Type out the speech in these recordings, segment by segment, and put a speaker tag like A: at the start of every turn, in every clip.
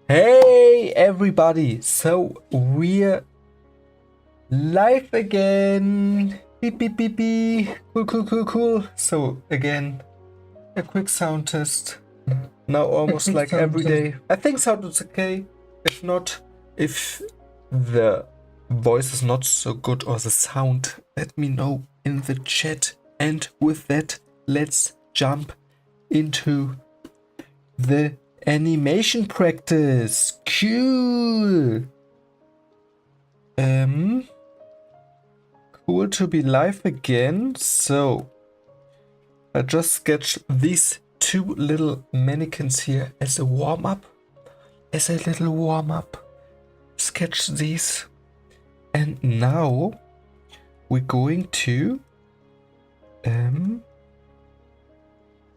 A: Hey everybody, so we're live again. Beep beep beep beep. Cool. So again, a quick sound test. Now almost like every day. I think sound is okay. If not, if the voice is not so good or the sound, let me know in the chat. And with that, let's jump into the animation practice. Cool. Cool to be live again. So I just sketched these two little mannequins here as a warm-up. Sketch these. And now we're going to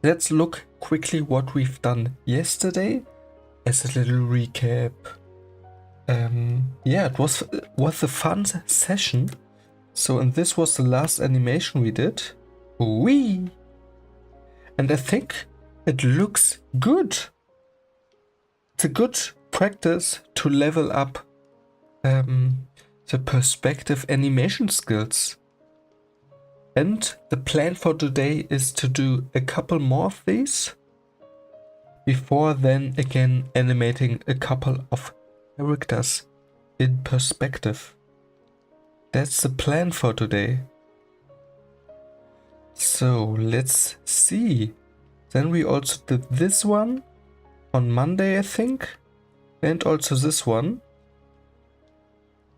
A: let's look quickly what we've done yesterday as a little recap. Yeah, it was a fun session. So, and this was the last animation we did. Whee! And I think it looks good. It's a good practice to level up the perspective animation skills. And the plan for today is to do a couple more of these before then again animating a couple of characters in perspective. That's the plan for today. So let's see. Then we also did this one on Monday, I think, and also this one.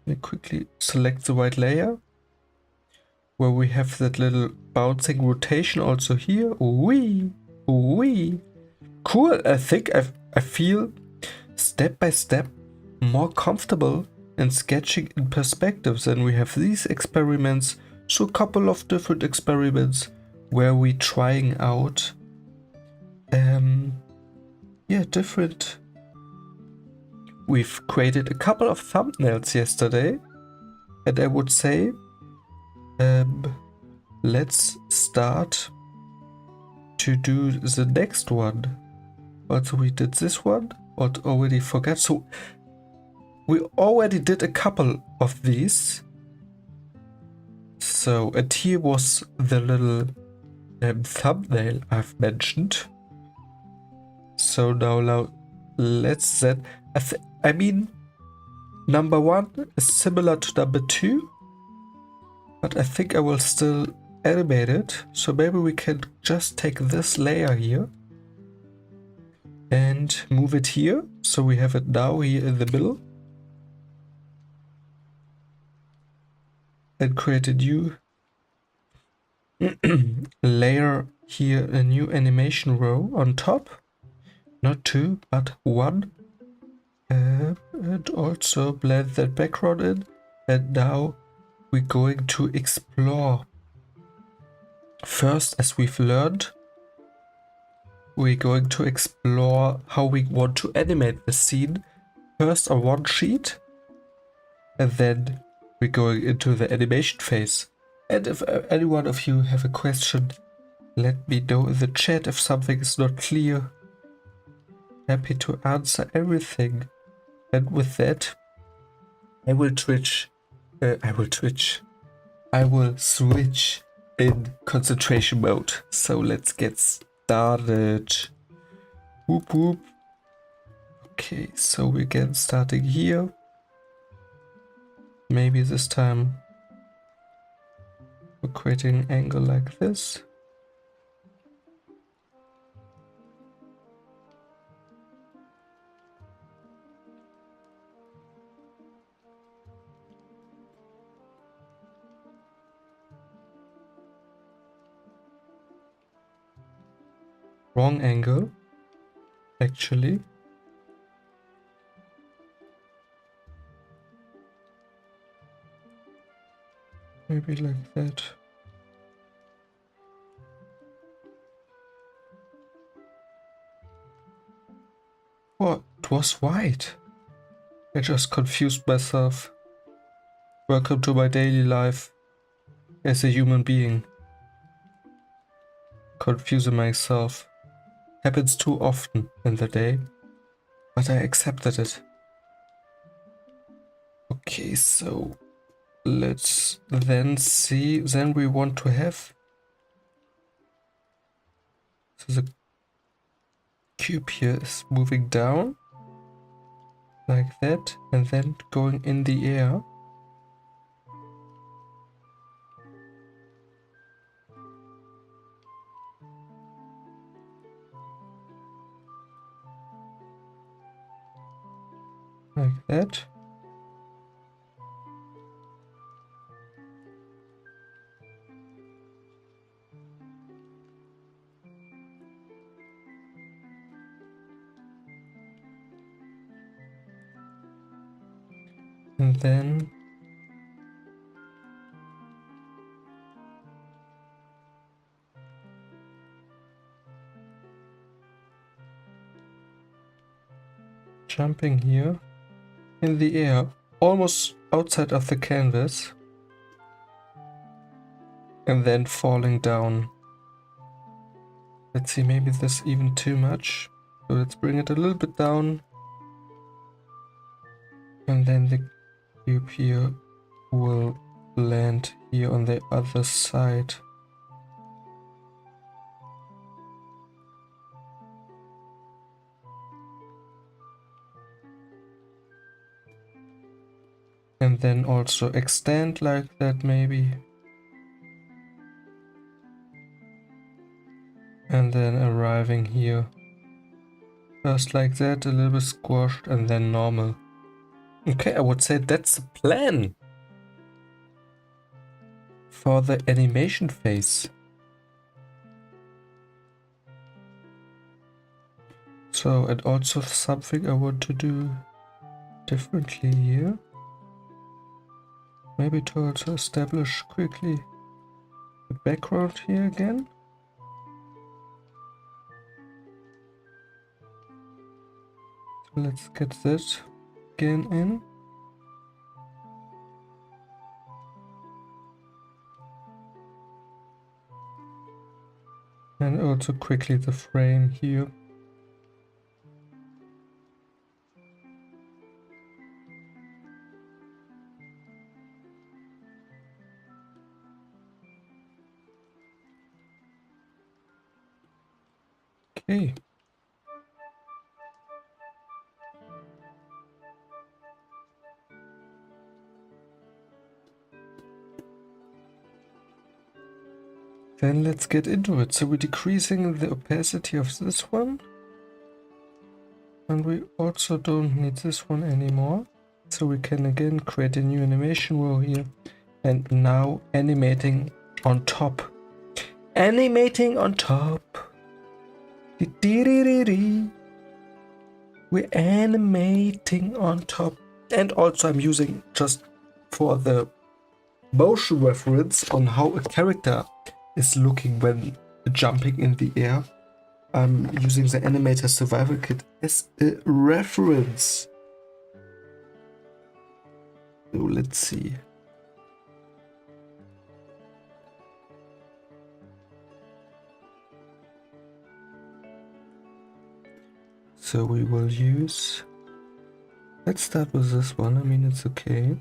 A: Let me quickly select the white layer where we have that little bouncing rotation also here. Wee. Cool. I think I feel step by step more comfortable in sketching in perspectives, and we have these experiments. So a couple of different experiments where we trying out different. We've created a couple of thumbnails yesterday, and I would say let's start to do the next one. Also, we did this one, but already forgot. So we already did a couple of these. So, and here was the little thumbnail I've mentioned. So now let's set. I mean, number 1 is similar to number 2, but I think I will still animate it. So maybe we can just take this layer here and move it here. So we have it now here in the middle. And create a new layer here, a new animation row on top. Not 2, but 1. And also blend that background in. And now we're going to explore. First, as we've learned, we're going to explore how we want to animate the scene. First on one sheet, and then we're going into the animation phase. And if any one of you have a question, let me know in the chat if something is not clear. Happy to answer everything. And with that, I will switch in concentration mode. So let's get started. Whoop whoop. Okay, so we get starting here. Maybe this time we're creating an angle like this. Wrong angle, actually. Maybe like that. What? It was white. I just confused myself. Welcome to my daily life as a human being. Confusing myself. Happens too often in the day, but I accepted it. Okay, so let's then see. Then we want to have so the cube here is moving down like that and then going in the air. Like that. And then jumping here in the air, almost outside of the canvas, and then falling down. Let's see, maybe this even too much. So let's bring it a little bit down. And then the cube here will land here on the other side. And then also extend like that maybe. And then arriving here. Just like that, a little bit squashed and then normal. Okay, I would say that's the plan for the animation phase. So, and also something I want to do differently here. Maybe to also establish quickly the background here again. So let's get this again in. And also quickly the frame here. Okay. Then let's get into it. So we're decreasing the opacity of this one. And we also don't need this one anymore. So we can again create a new animation row here. And now animating on top. Animating on top. We're animating on top. And also I'm using just for the motion reference on how a character is looking when jumping in the air. I'm using the animator survival kit as a reference. So let's see. So we will use, let's start with this one. I mean, it's okay.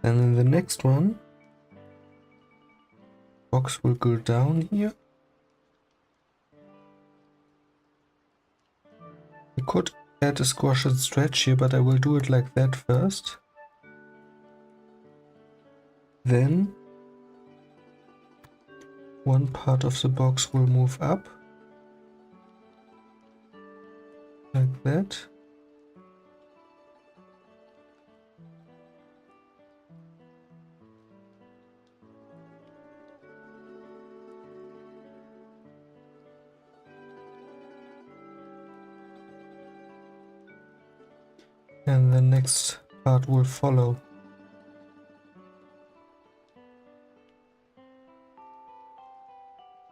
A: And then the next one, box will go down here. I could add a squash and stretch here, but I will do it like that first. Then one part of the box will move up, like that. And the next part will follow.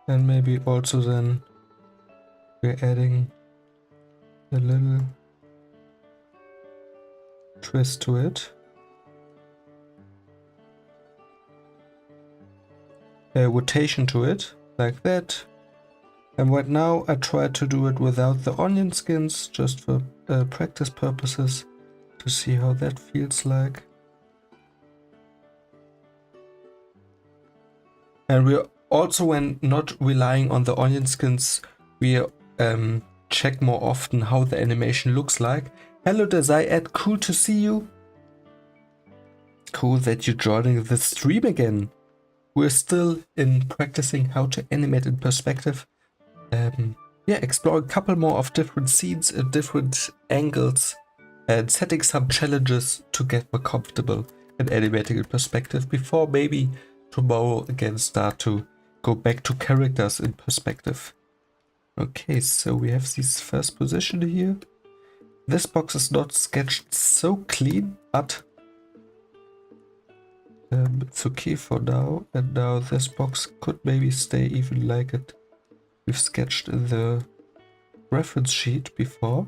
A: And maybe also then we're adding a little twist to it. A rotation to it, like that. And right now I try to do it without the onion skins, just for practice purposes, to see how that feels like. And we're also, when not relying on the onion skins, we check more often how the animation looks like. Hello Desire, cool to see you. Cool that you're joining the stream again. We're still in practicing how to animate in perspective. Yeah, explore a couple more of different scenes at different angles and setting some challenges to get more comfortable in animating in perspective before maybe tomorrow again start to go back to characters in perspective. Okay, so we have this first position here. This box is not sketched so clean, but it's okay for now. And now this box could maybe stay even like it we've sketched in the reference sheet before.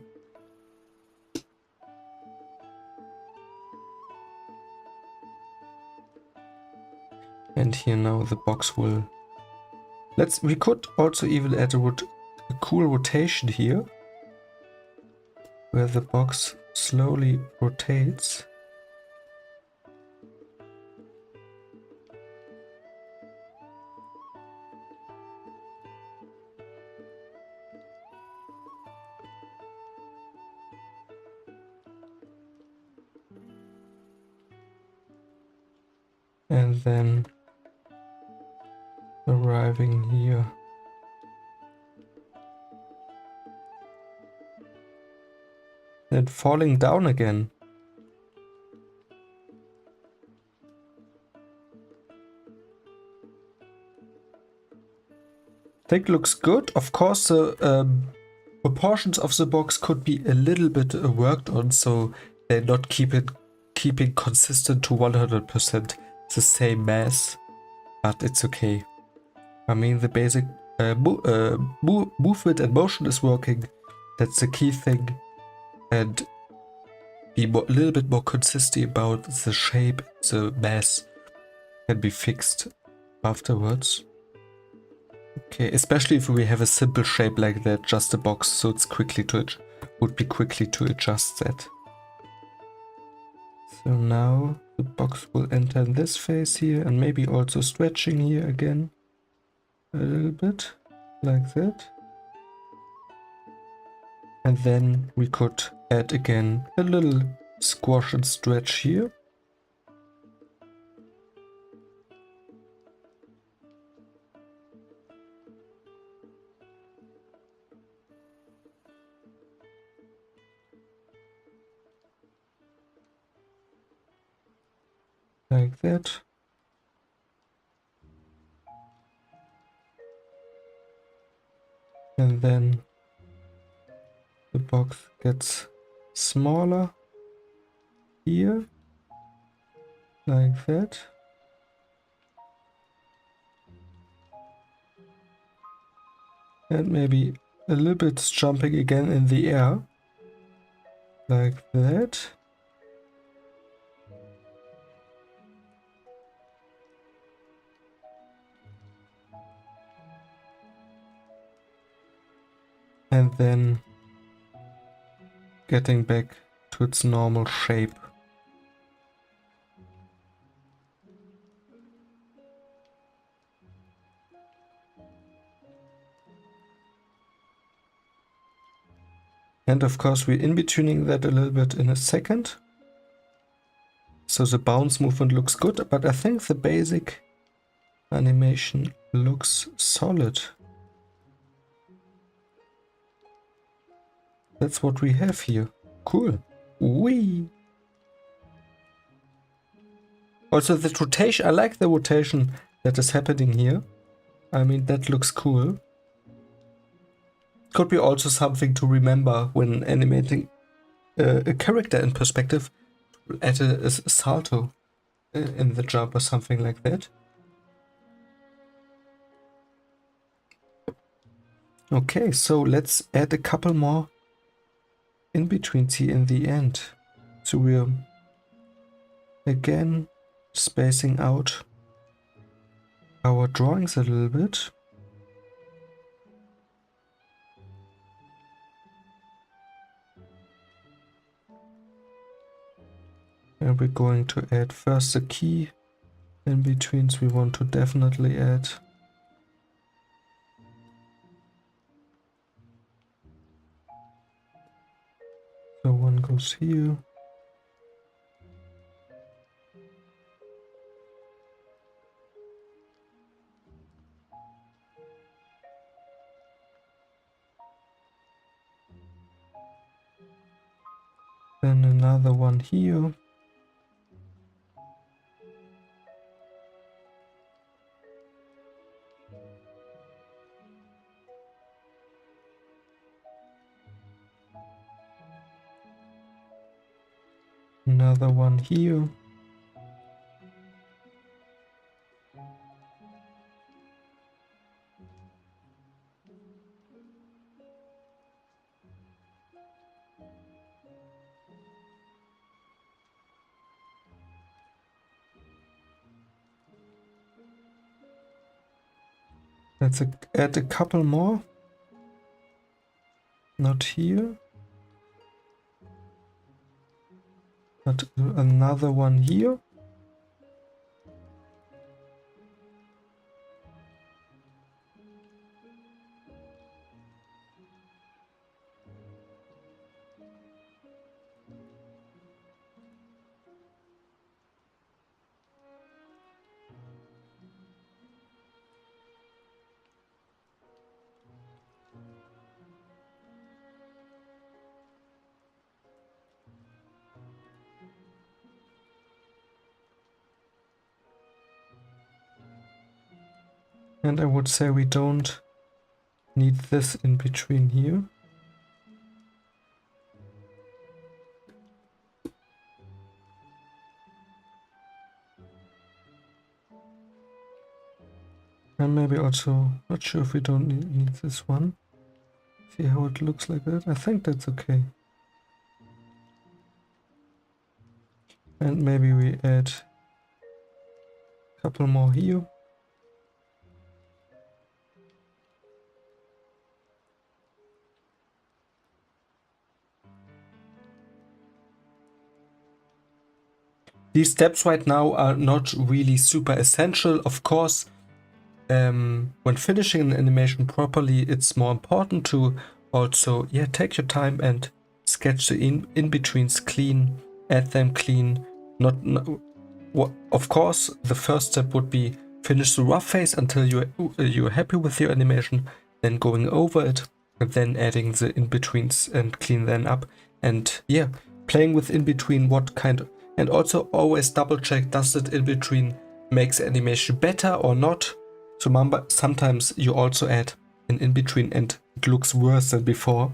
A: And here now the box will... we could also even add a cool rotation here, where the box slowly rotates. And then arriving here. And falling down again. I think looks good. Of course, the proportions of the box could be a little bit worked on, so they're not keeping consistent to 100% the same mass, but it's okay. I mean, the basic movement and motion is working. That's the key thing. And be a little bit more consistent about the shape, the mass can be fixed afterwards. Okay, especially if we have a simple shape like that, just a box, so it's would be quickly to adjust that. So now the box will enter in this phase here, and maybe also stretching here again a little bit, like that. And then we could add again a little squash and stretch here. Like that. And then the box gets smaller here, like that. And maybe a little bit jumping again in the air, like that. And then getting back to its normal shape. And of course we're in-betweening that a little bit in a second. So the bounce movement looks good, but I think the basic animation looks solid. That's what we have here. Cool. Whee! Also the rotation, I like the rotation that is happening here. I mean, that looks cool. Could be also something to remember when animating a character in perspective. Add a salto in the jump or something like that. Okay, so let's add a couple more in-betweens here in the end. So we're again spacing out our drawings a little bit. And we're going to add first the key in-betweens we want to definitely add. So one goes here. Then another one here. Another one here. Let's add a couple more. Not here. But another one here. And I would say we don't need this in between here. And maybe also, not sure if we don't need this one. See how it looks like that? I think that's okay. And maybe we add a couple more here. These steps right now are not really super essential. Of course, when finishing an animation properly, it's more important to also take your time and sketch the in-betweens clean, add them clean. Of course, the first step would be finish the rough phase until you're happy with your animation, then going over it, and then adding the in-betweens and clean them up. And playing with in-between and also always double check, does it in-between makes the animation better or not? So remember, sometimes you also add in between, and it looks worse than before.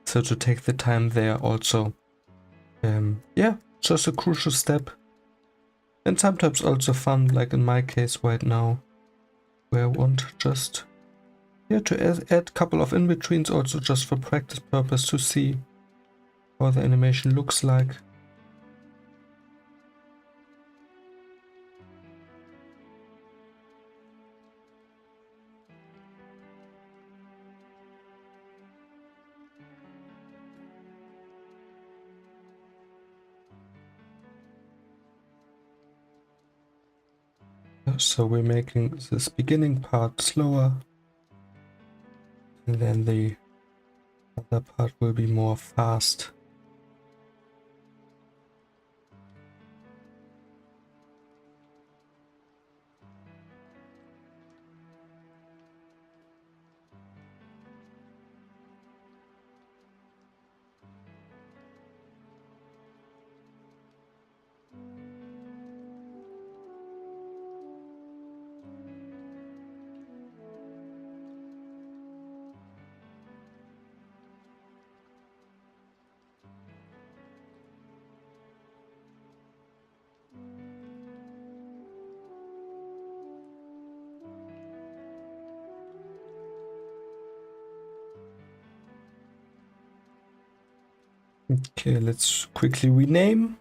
A: So to take the time there also, yeah, just a crucial step. And sometimes also fun, like in my case right now, where I want just, yeah, to add a couple of in-betweens also just for practice purpose to see how the animation looks like. So we're making this beginning part slower, and then the other part will be more fast. Okay, let's quickly rename.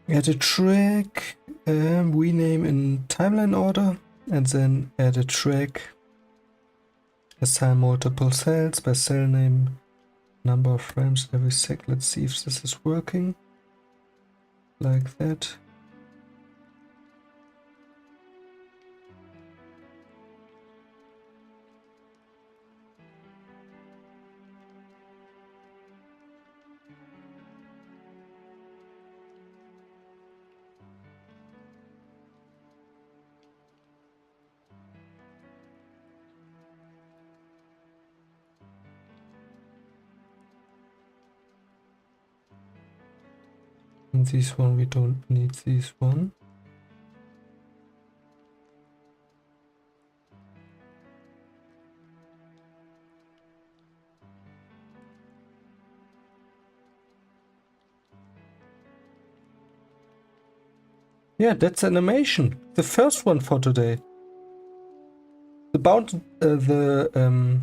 A: Add a track, rename in timeline order, and then add a track. Assign multiple cells by cell name, number of frames every sec. Let's see if this is working. Like that. And this one, we don't need this one. Yeah, that's animation. The first one for today. The bounce, the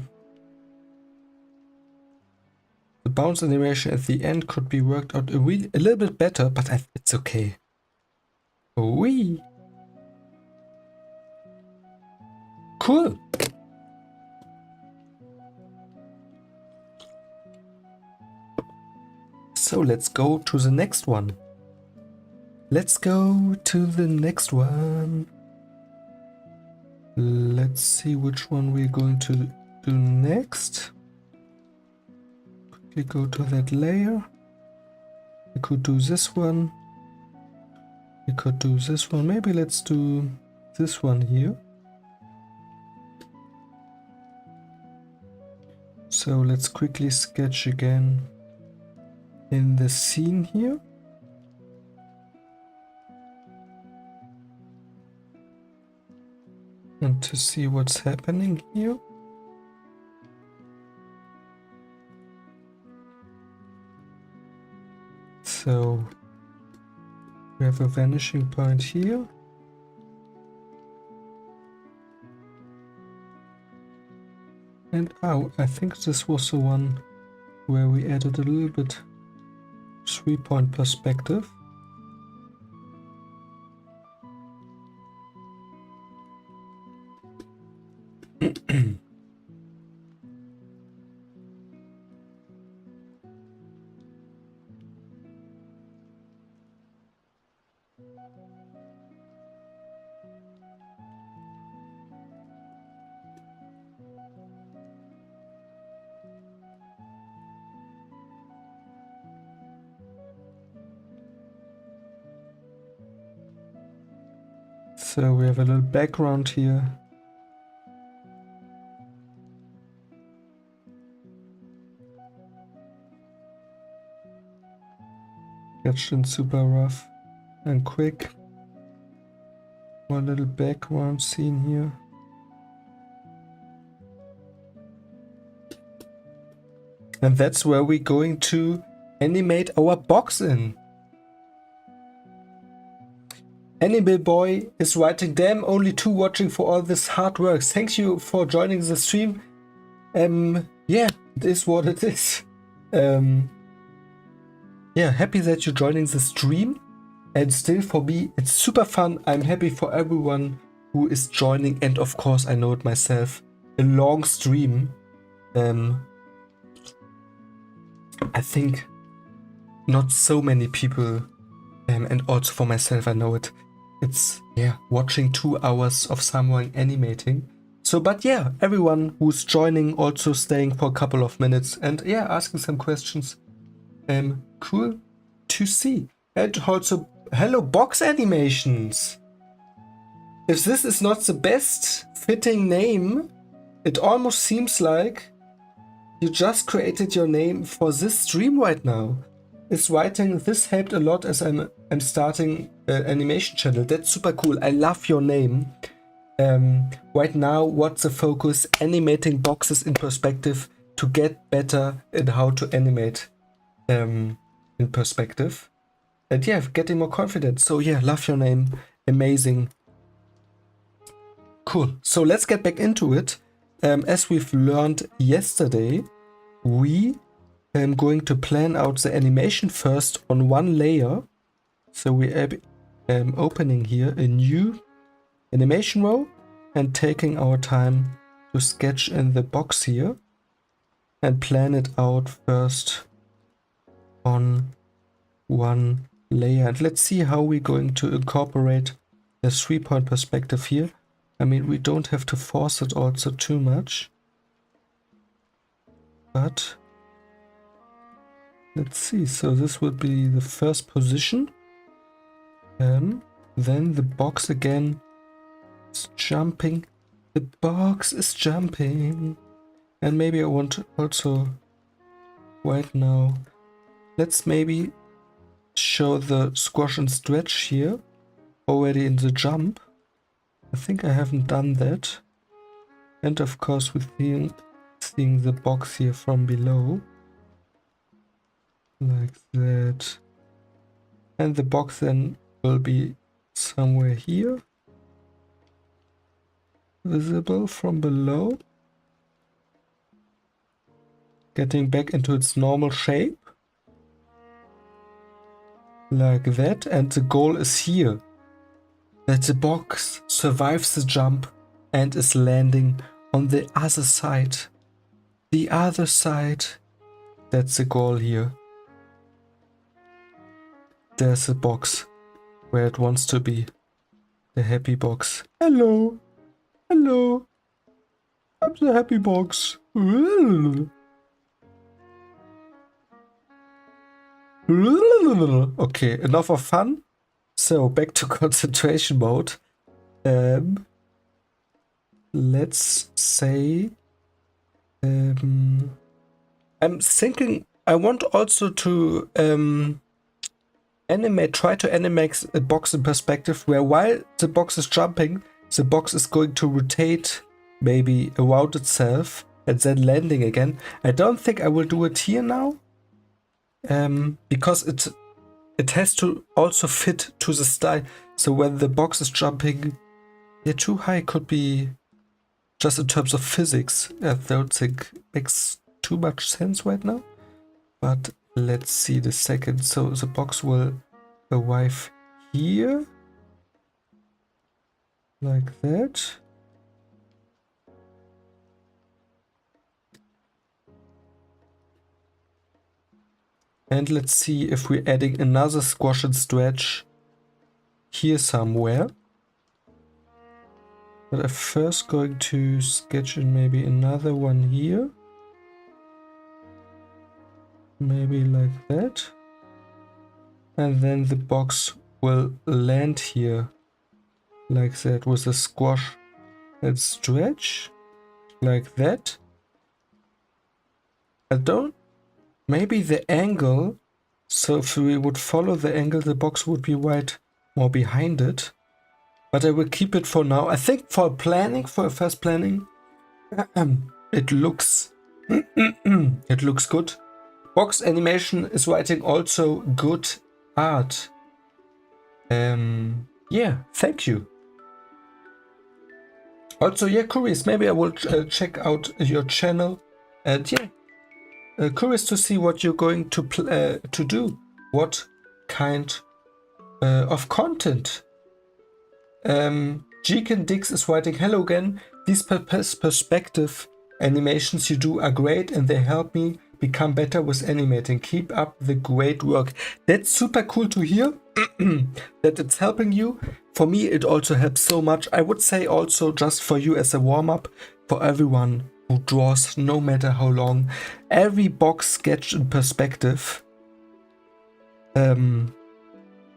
A: bounce animation at the end could be worked out a little bit better, but it's okay. Wee. Cool. So let's go to the next one. Let's go to the next one. Let's see which one we're going to do next. Quickly go to that layer. We could do this one. We could do this one. Maybe let's do this one here. So let's quickly sketch again in the scene here. And to see what's happening here. So we have a vanishing point here. And oh, I think this was the one where we added a little bit 3-point perspective. So we have a little background here. Sketched in super rough and quick. One little background scene here. And that's where we're going to animate our box in. Animal Boy is writing, damn, only 2 watching for all this hard work. Thank you for joining the stream. Yeah, it is what it is. Yeah, happy that you're joining the stream. And still for me, it's super fun. I'm happy for everyone who is joining. And of course, I know it myself. A long stream. I think not so many people, and also for myself, I know it. It's, yeah, watching 2 hours of someone animating. So, but yeah, everyone who's joining, also staying for a couple of minutes and yeah, asking some questions. Cool to see. And also, hello, box animations. If this is not the best fitting name, it almost seems like you just created your name for this stream right now. Is writing, this helped a lot as I'm starting an animation channel. That's super cool. I love your name. Right now, what's the focus? Animating boxes in perspective to get better at how to animate in perspective. And yeah, getting more confidence. So yeah, love your name. Amazing. Cool. So let's get back into it. As we've learned yesterday, we going to plan out the animation first on one layer. So we are opening here a new animation row and taking our time to sketch in the box here and plan it out first on one layer. And let's see how we're going to incorporate the 3-point perspective here. I mean, we don't have to force it also too much, but let's see. So this would be the first position. Then the box again is jumping. The box is jumping. And maybe I want to also right now. Let's maybe show the squash and stretch here already in the jump. I think I haven't done that. And of course with seeing the box here from below. Like that. And the box then will be somewhere here. Visible from below. Getting back into its normal shape. Like that. And the goal is here. That the box survives the jump and is landing on the other side. The other side. That's the goal here. There's a box where it wants to be. The happy box. Hello. Hello. I'm the happy box. Okay, enough of fun. So back to concentration mode. Let's say I'm thinking I want also to try to animate a box in perspective where while the box is jumping, the box is going to rotate maybe around itself and then landing again. I don't think I will do it here now. Because it has to also fit to the style. So when the box is jumping, yeah, too high could be just in terms of physics. I don't think makes too much sense right now. But let's see the second. So the box will arrive here. Like that. And let's see if we're adding another squash and stretch here somewhere. But I'm first going to sketch in maybe another one here. Maybe like that. And then the box will land here. Like that with a squash and stretch. Like that. I don't. Maybe the angle. So if we would follow the angle, the box would be right more behind it. But I will keep it for now. I think for planning, for first planning, it looks It looks good. Box Animation is writing also good art. Yeah, thank you. Also, yeah, curious. Maybe I will check out your channel. And yeah, curious to see what you're going to do. What kind of content? Jeeken Dix is writing, hello again. These perspective animations you do are great and they help me become better with animating. Keep up the great work. That's super cool to hear that it's helping you. For me, it also helps so much. I would say also just for you as a warm-up, for everyone who draws no matter how long, every box sketch in perspective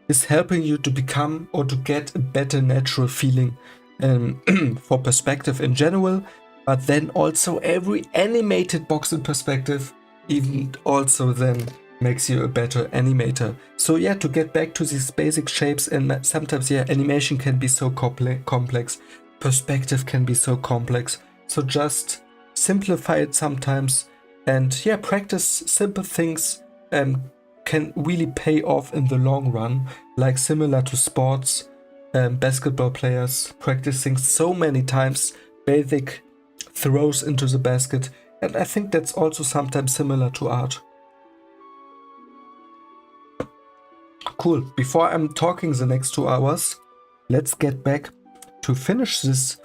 A: is helping you to become or to get a better natural feeling for perspective in general, but then also every animated box in perspective even also then makes you a better animator. So yeah, to get back to these basic shapes, and sometimes yeah, animation can be so complex, perspective can be so complex, so just simplify it sometimes, and yeah, practice simple things can really pay off in the long run, like similar to sports, basketball players practicing so many times basic throws into the basket, and I think that's also sometimes similar to art. Cool. Before I'm talking the next 2 hours, let's get back to finish this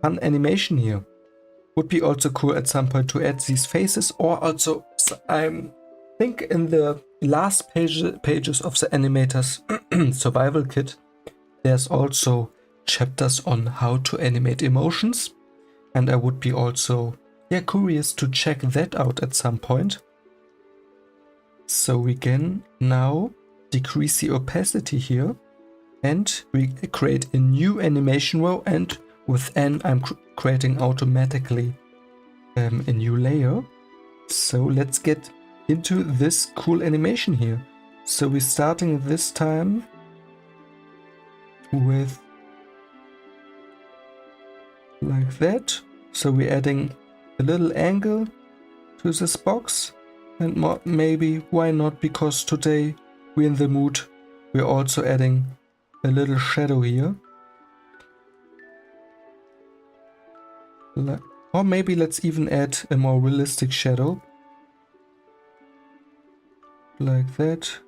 A: fun animation here. Would be also cool at some point to add these faces, or also I think in the last pages of the animators survival kit, there's also chapters on how to animate emotions, and I would be also curious to check that out at some point. So we can now decrease the opacity here, and we create a new animation row, and with N I'm creating automatically a new layer. So let's get into this cool animation here. So we're starting this time with like that. So we're adding a little angle to this box, and maybe why not, because today we're in the mood, we're also adding a little shadow here. Or maybe let's even add a more realistic shadow. Like that.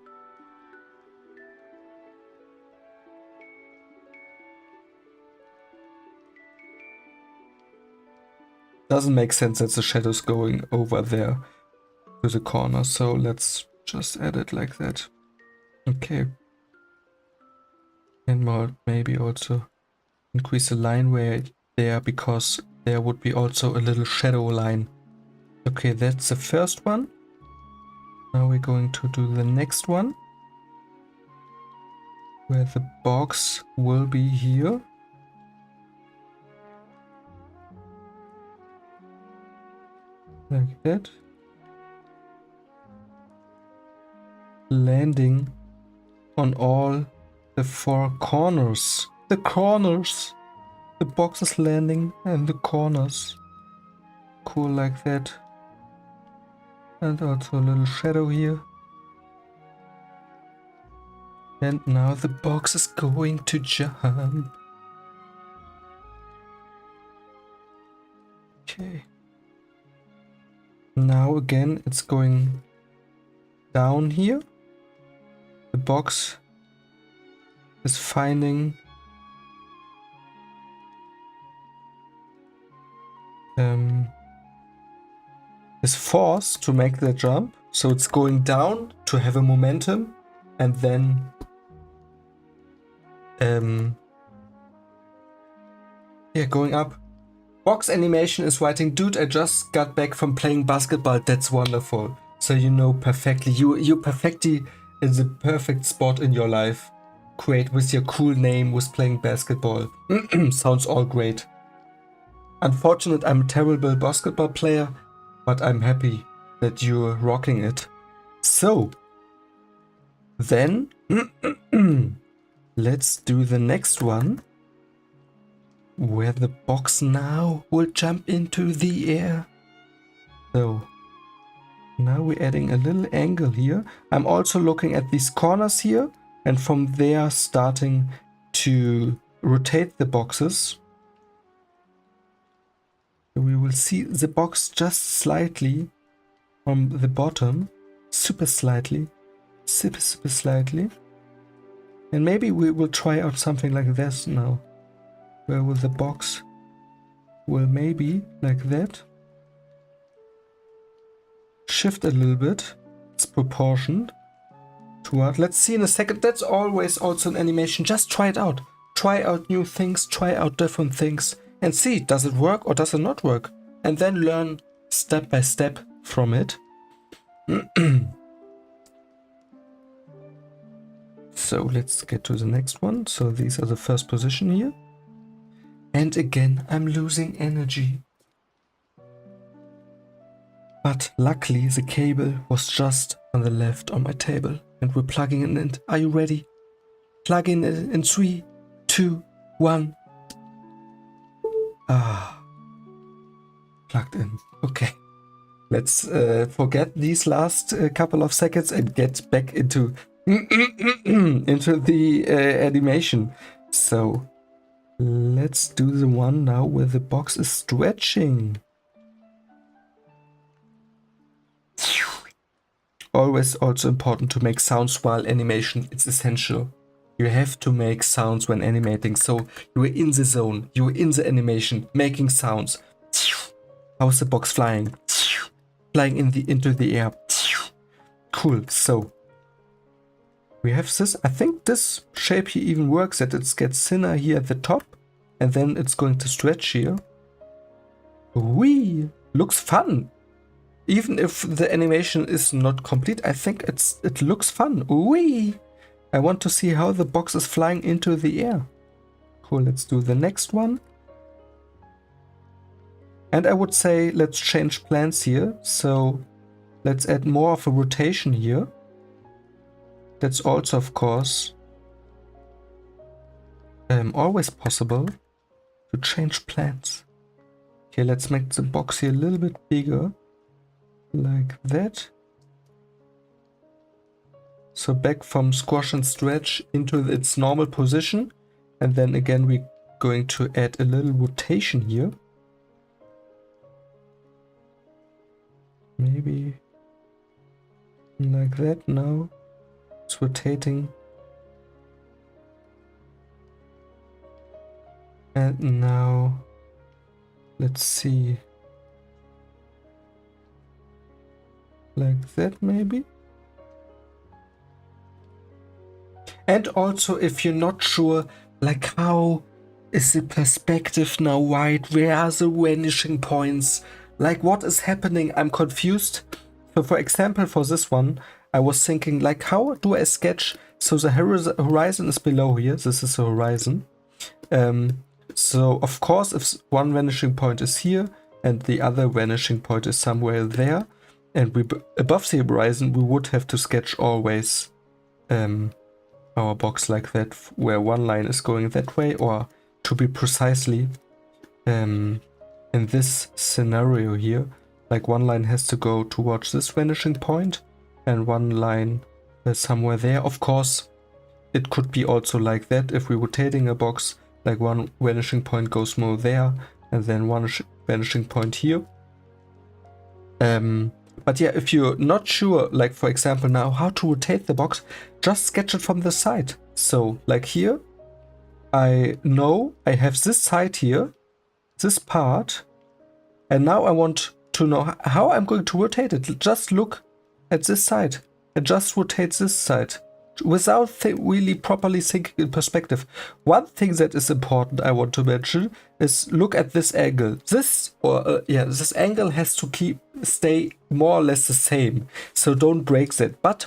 A: Doesn't make sense that the shadow's going over there to the corner, so let's just add it like that. Okay. And maybe also increase the line weight there, because there would be also a little shadow line. Okay, that's the first one. Now we're going to do the next one, where the box will be here. Like that. Landing on all the 4 corners. The corners! The box is landing in the corners. Cool, like that. And also a little shadow here. And now the box is going to jump. Okay. Now again it's going down here. The box is finding this force to make the jump. So it's going down to have a momentum, and then going up. Box Animation is writing, dude, I just got back from playing basketball. That's wonderful. So you know perfectly, you perfectly in the perfect spot in your life. Great, with your cool name, with playing basketball. Sounds all great. Unfortunate, I'm a terrible basketball player, but I'm happy that you're rocking it. So, then, let's do the next one, where the box now will jump into the air. So now we're adding a little angle here. I'm also looking at these corners here, and from there starting to rotate the boxes. We will see the box just slightly from the bottom, super slightly, super slightly. And maybe we will try out something like this now, where with the box will maybe like that shift a little bit. It's proportioned to what. Let's see in a second. That's always also an animation. Just try it out. Try out new things, try out different things and see, does it work or does it not work? And then learn step by step from it. So let's get to the next one. So these are the first position here. And again, I'm losing energy. But luckily the cable was just on the left on my table and we're plugging it in. Are you ready? Plug in 3, 2, 1. Plugged in. Okay. Let's forget these last couple of seconds and get back into into the animation. So let's do the one now where the box is stretching. Always also important to make sounds while animation. It's essential. You have to make sounds when animating. So you're in the zone, you're in the animation, making sounds. How's the box flying? Flying into the air. Cool. So we have this. I think this shape here even works, that it gets thinner here at the top and then it's going to stretch here. Whee! Looks fun. Even if the animation is not complete, I think it looks fun. Whee! I want to see how the box is flying into the air. Cool, let's do the next one. And I would say let's change plans here. So let's add more of a rotation here. That's also, of course, always possible to change plans. Okay, let's make the box here a little bit bigger. Like that. So back from squash and stretch into its normal position. And then again, we're going to add a little rotation here. Maybe like that now. It's rotating. And now, let's see. Like that maybe. And also, if you're not sure, like how is the perspective now right? Where are the vanishing points? Like what is happening? I'm confused. So for example, for this one, I was thinking like, how do I sketch? So the horizon is below here. This is the horizon. So of course, if one vanishing point is here and the other vanishing point is somewhere there, and we above the horizon, we would have to sketch always our box like that, where one line is going that way, or to be precisely in this scenario here, like one line has to go towards this vanishing point and one line somewhere there. Of course, it could be also like that if we're rotating a box, like one vanishing point goes more there and then one vanishing point here. But yeah, if you're not sure, like for example now, how to rotate the box, just sketch it from the side. So like here, I know I have this side here, this part, and now I want to know how I'm going to rotate it. Just look at this side and just rotate this side without really properly thinking in perspective. One thing that is important I want to mention is look at this angle. This angle has to stay more or less the same. So don't break that. But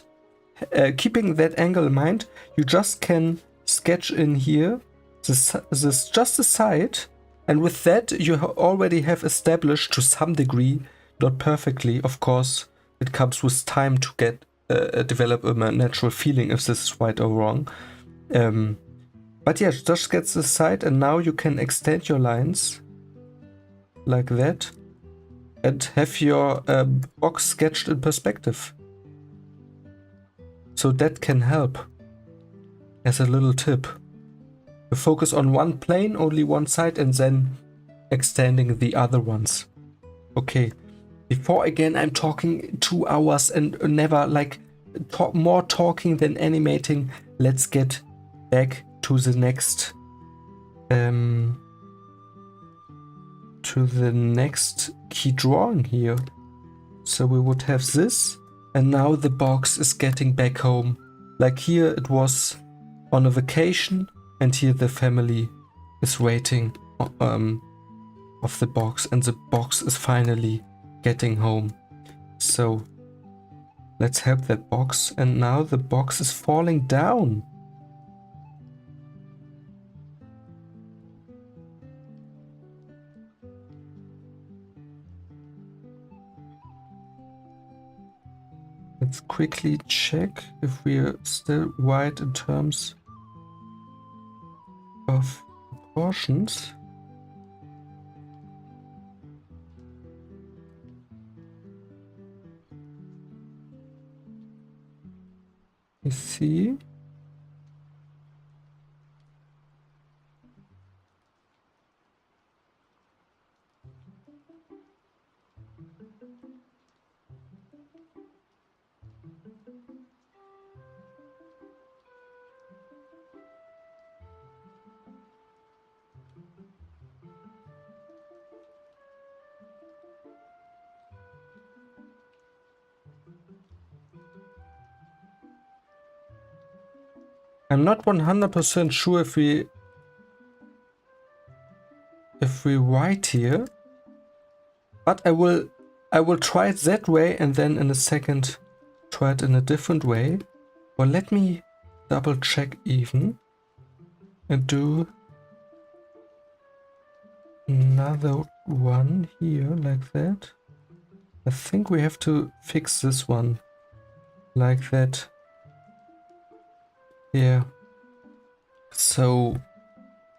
A: keeping that angle in mind, you just can sketch in here this just the side, and with that you already have established to some degree, not perfectly, of course. It comes with time to get develop a natural feeling if this is right or wrong. But yeah, just get the side, and now you can extend your lines like that. and have your box sketched in perspective. So that can help as a little tip. You focus on one plane, only one side, and then extending the other ones. Okay, before again I'm talking 2 hours and never like more talking than animating. Let's get back to the next key drawing here. So we would have this, and now the box is getting back home. Like here it was on a vacation, and here the family is waiting of the box, and the box is finally getting home. So let's help that box, and now the box is falling down. Let's quickly check if we are still right in terms of proportions. You see? I'm not 100% sure if we write here, but I will try it that way, and then in a second try it in a different way. Well, let me double check even and do another one here like that. I think we have to fix this one like that. Yeah. So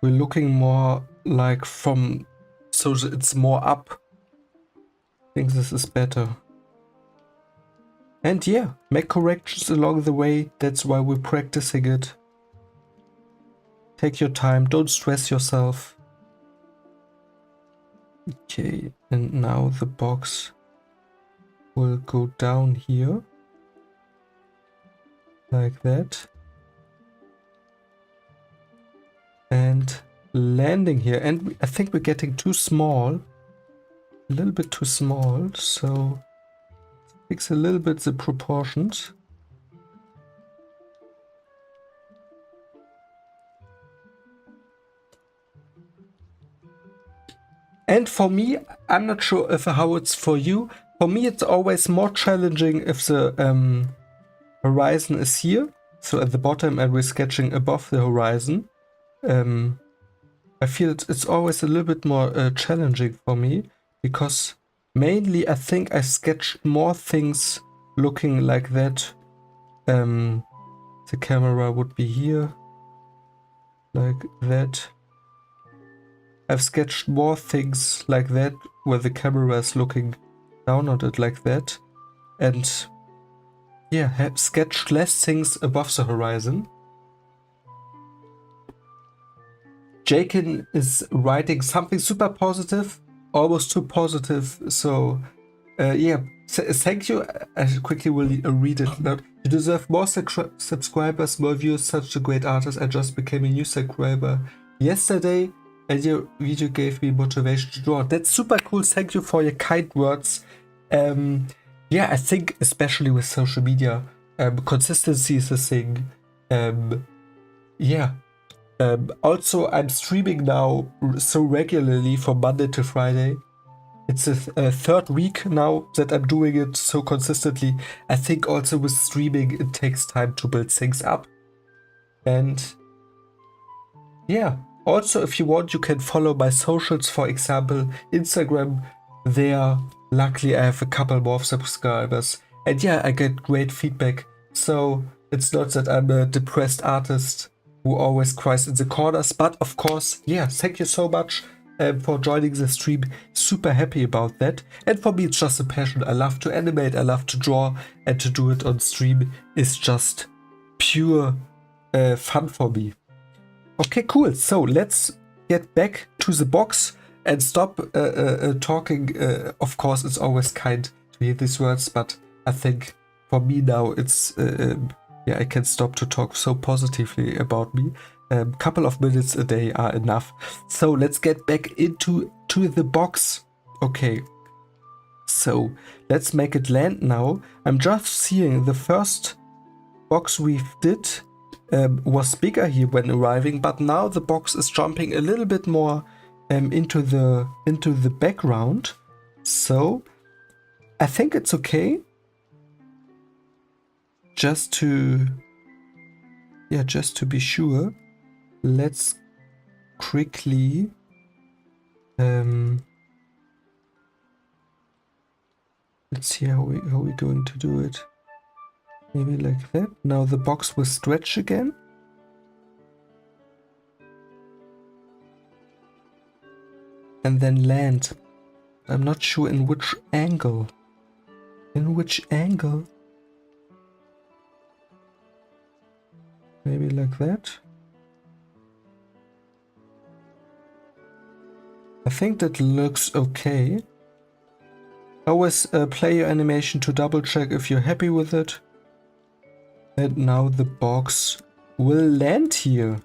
A: we're looking more like from, so it's more up. I think this is better. And yeah, make corrections along the way. That's why we're practicing it. Take your time, don't stress yourself. Okay, and now the box will go down here. Like that. And landing here. And I think we're getting too small. A little bit too small. So fix a little bit the proportions. And for me, I'm not sure if how it's for you. For me, it's always more challenging if the horizon is here. So at the bottom, and we're sketching above the horizon. I feel it's always a little bit more challenging for me, because mainly I think I sketch more things looking like that. The camera would be here, like that. I've sketched more things like that, where the camera is looking down on it like that. And yeah, have sketched less things above the horizon. Jakin is writing something super positive, almost too positive. So yeah, thank you. I quickly will read it. You deserve more subscribers, more views, such a great artist. I just became a new subscriber yesterday, and your video gave me motivation to draw. That's super cool. Thank you for your kind words. Yeah, I think especially with social media, consistency is a thing. Yeah. Also, I'm streaming now so regularly from Monday to Friday. It's the third week now that I'm doing it so consistently. I think also with streaming, it takes time to build things up. And yeah, also if you want, you can follow my socials, for example, Instagram. There, luckily I have a couple more subscribers. And yeah, I get great feedback. So it's not that I'm a depressed artist who always cries in the corners. But of course, yeah, thank you so much. for joining the stream. Super happy about that. And for me, it's just a passion. I love to animate, I love to draw, and to do it on stream is just pure fun for me. Okay, cool. So let's get back to the box and stop talking. Of course, it's always kind to hear these words, but I think for me now, it's yeah, I can stop to talk so positively about me. Couple of minutes a day are enough. So let's get back into the box. Okay. So let's make it land now. I'm just seeing the first box we did was bigger here when arriving, but now the box is jumping a little bit more into the background. So I think it's okay. Just to be sure, let's quickly let's see how we're going to do it. Maybe like that. Now the box will stretch again. And then land. I'm not sure in which angle. In which angle? Maybe like that. I think that looks okay. Always play your animation to double check if you're happy with it. And now the box will land here.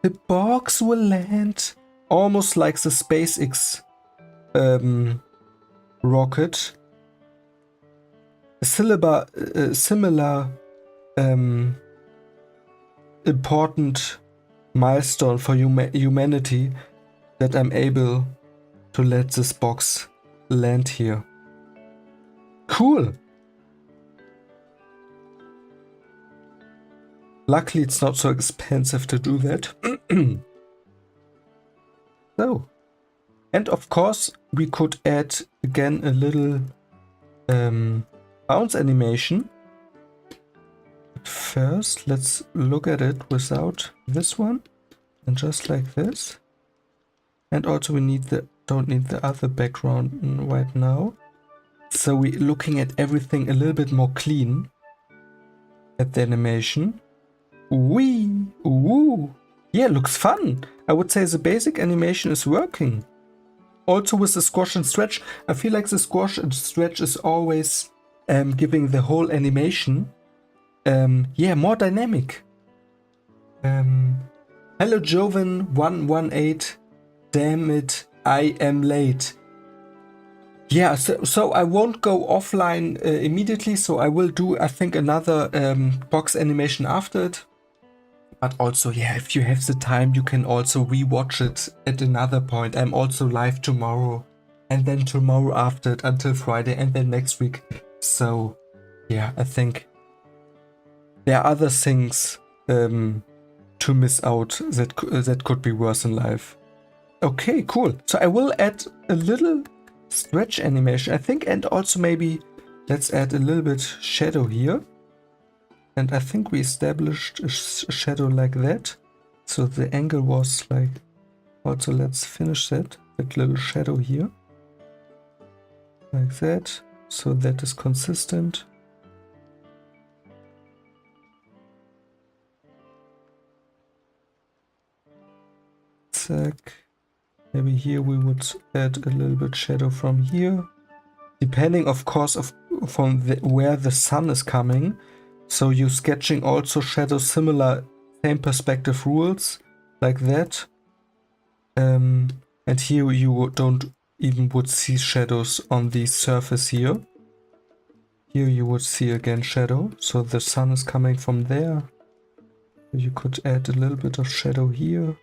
A: The box will land. Almost like the SpaceX rocket. A similar important milestone for humanity that I'm able to let this box land here. Cool. Luckily, it's not so expensive to do that. So, and of course, we could add again a little bounce animation. But first, let's look at it without this one, and just like this. And also, we don't need the other background right now. So we're looking at everything a little bit more clean at the animation. Wee! Ooh! Yeah, looks fun! I would say the basic animation is working. Also with the squash and stretch, I feel like the squash and stretch is always giving the whole animation yeah, more dynamic. Hello Joven118. Damn it, I am late. Yeah, so I won't go offline immediately, so I will do, I think, another box animation after it. But also, yeah, if you have the time, you can also rewatch it at another point. I'm also live tomorrow, and then tomorrow after it until Friday, and then next week. So, yeah, I think there are other things to miss out that could be worse in life. Okay, cool. So I will add a little stretch animation, I think, and also maybe let's add a little bit shadow here. And I think we established a shadow like that. So the angle was like, also let's finish that little shadow here. Like that. So that is consistent. Zack. Maybe here we would add a little bit shadow from here. Depending, of course, from where the sun is coming. So you're sketching also shadows similar, same perspective rules, like that. And here you don't even would see shadows on the surface here. Here you would see again shadow, so the sun is coming from there. You could add a little bit of shadow here.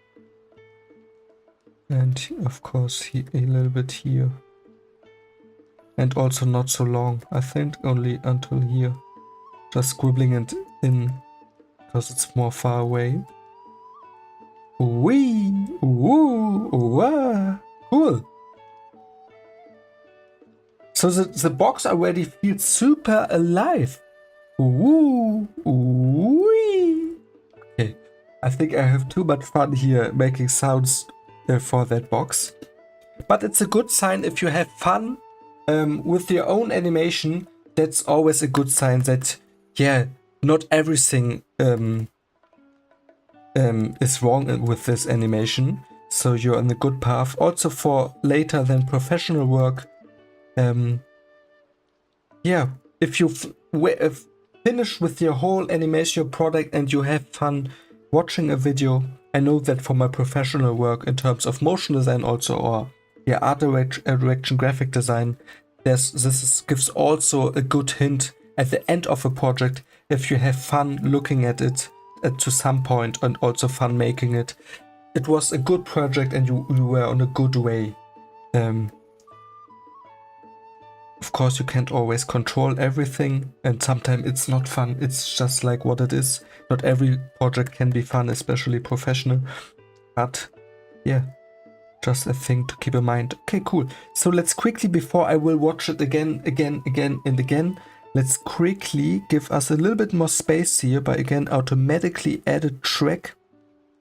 A: And of course a little bit here. And also not so long, I think only until here. Just scribbling it in, because it's more far away. Wee! Woo! Wah! Cool! So the box already feels super alive. Woo! Wee! Okay, I think I have too much fun here making sounds for that box. But it's a good sign if you have fun with your own animation. That's always a good sign that, yeah, not everything is wrong with this animation. So you're on a good path. Also for later than professional work. Yeah, if you finish with your whole animation product and you have fun watching a video, I know that for my professional work in terms of motion design also, or yeah, art direction, graphic design, gives also a good hint at the end of a project if you have fun looking at it to some point and also fun making it. It was a good project and you were on a good way. Of course, you can't always control everything, and sometimes it's not fun. It's just like what it is. Not every project can be fun, especially professional. But yeah, just a thing to keep in mind. Okay, cool. So let's quickly, before I will watch it again, and again, let's quickly give us a little bit more space here by again automatically add a track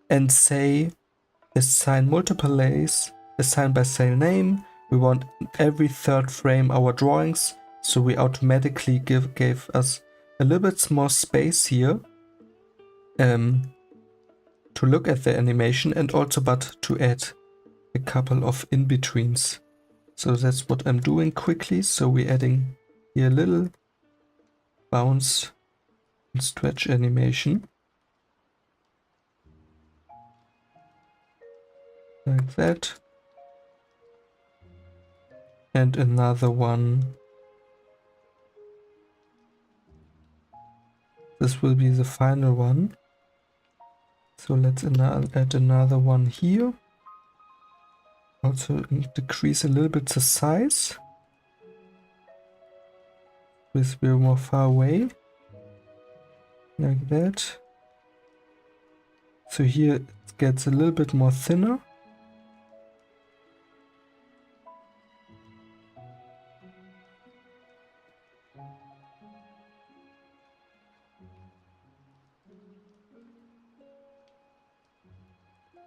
A: and say assign multiple layers, assign by cell name. We want every third frame our drawings, so we automatically gave us a little bit more space here to look at the animation and also but to add a couple of in-betweens. So that's what I'm doing quickly. So we're adding here a little bounce and stretch animation. Like that. And another one. This will be the final one. So let's add another one here. Also decrease a little bit the size. This will be more far away. Like that. So here it gets a little bit more thinner.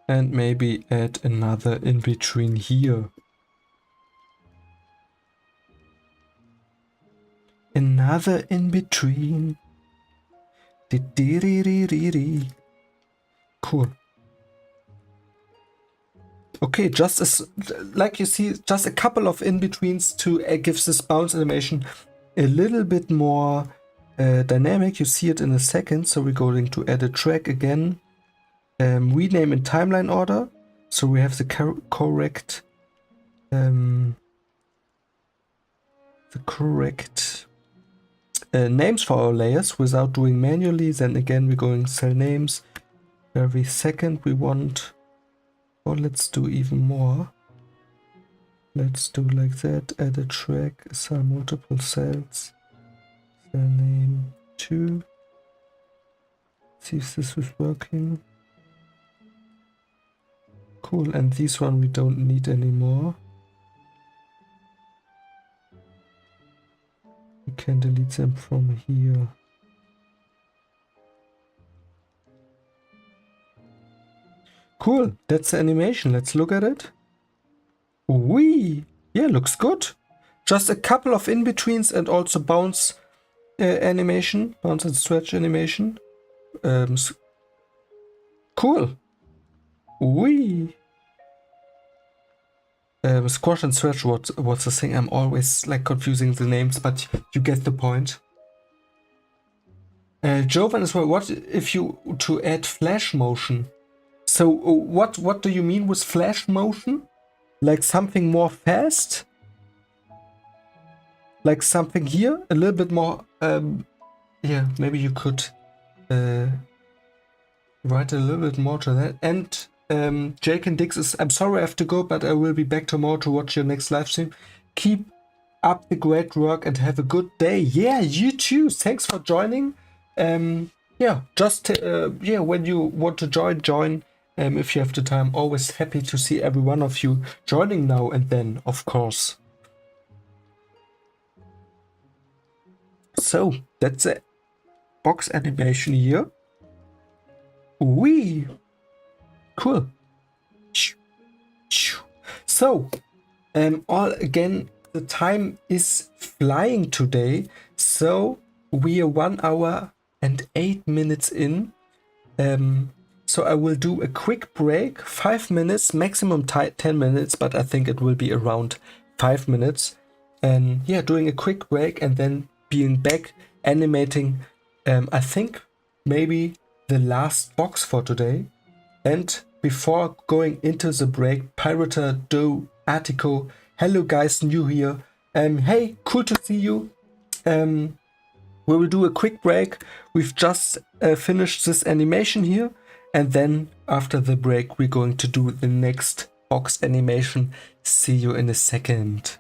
A: And maybe add another in between here. Another in between. Cool. Okay, just as like you see, just a couple of in-betweens to give this bounce animation a little bit more dynamic. You see it in a second. So we're going to add a track again. Rename in timeline order. So we have the correct names for our layers without doing manually. Then again, we're going cell names. Every second we want, or let's do even more. Let's do like that, add a track, assign multiple cells, cell name 2. See if this is working. Cool, and this one we don't need anymore. We can delete them from here. Cool, that's the animation. Let's look at it. Wee! Yeah, looks good. Just a couple of in-betweens and also bounce animation, bounce and stretch animation. Cool. Wee! Squash and stretch, what's the thing? I'm always like confusing the names, but you get the point. Jovan as well, what if you to add flash motion? So what do you mean with flash motion? Like something more fast? Like something here? A little bit more, yeah, maybe you could write a little bit more to that. And Jake and Dix is, I'm sorry I have to go, but I will be back tomorrow to watch your next live stream. Keep up the great work and have a good day. Yeah, you too. Thanks for joining. Yeah, just yeah, when you want to join. If you have the time, always happy to see every one of you joining now and then, of course. So that's a box animation here. Wee! Cool. So All again, the time is flying today, so we are 1 hour and 8 minutes in. So I will do a quick break, 5 minutes, maximum 10 minutes, but I think it will be around 5 minutes. And yeah, doing a quick break and then being back animating, I think maybe the last box for today. And before going into the break, Pirater, Do, Attico, hello guys, new here. Hey, cool to see you. We will do a quick break. We've just finished this animation here. And then after the break, we're going to do the next box animation. See you in a second.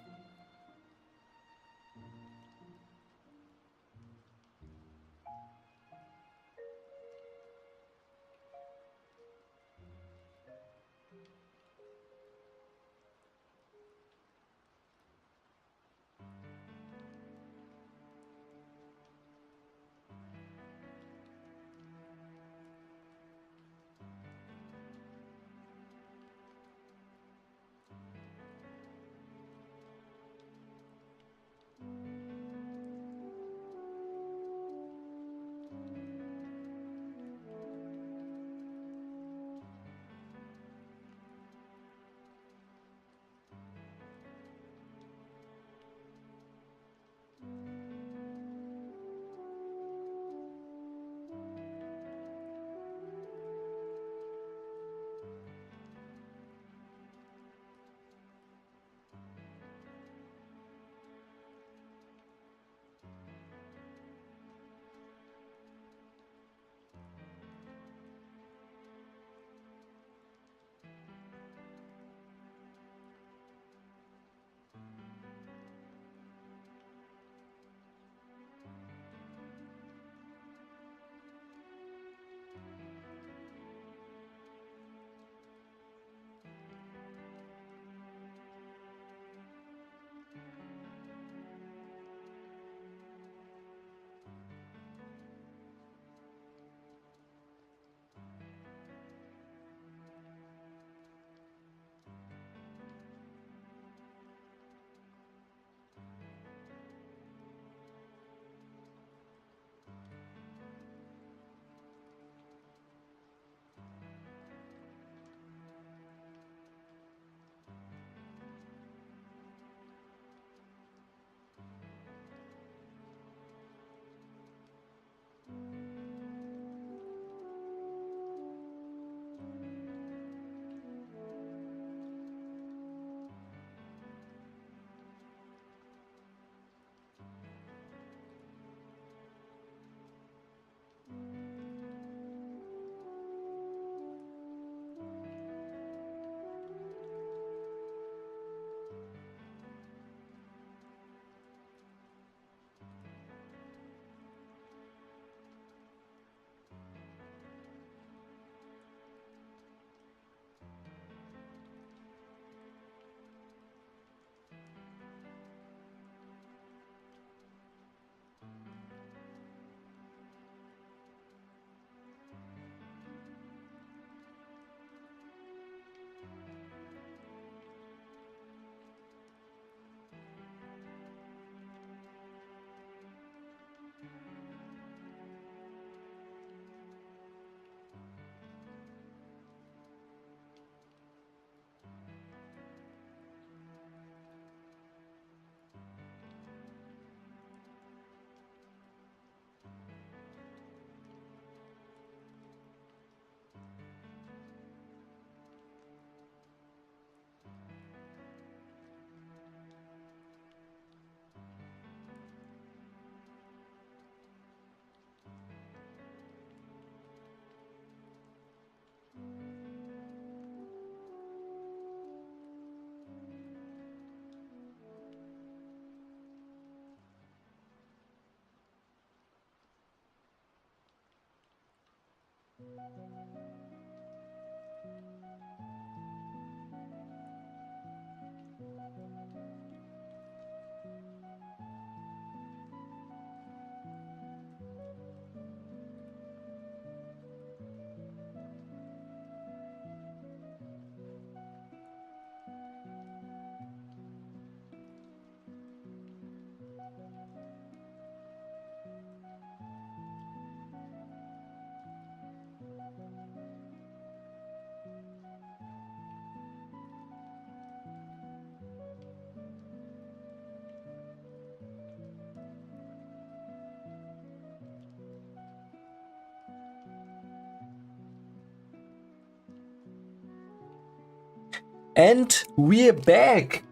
A: And we're back!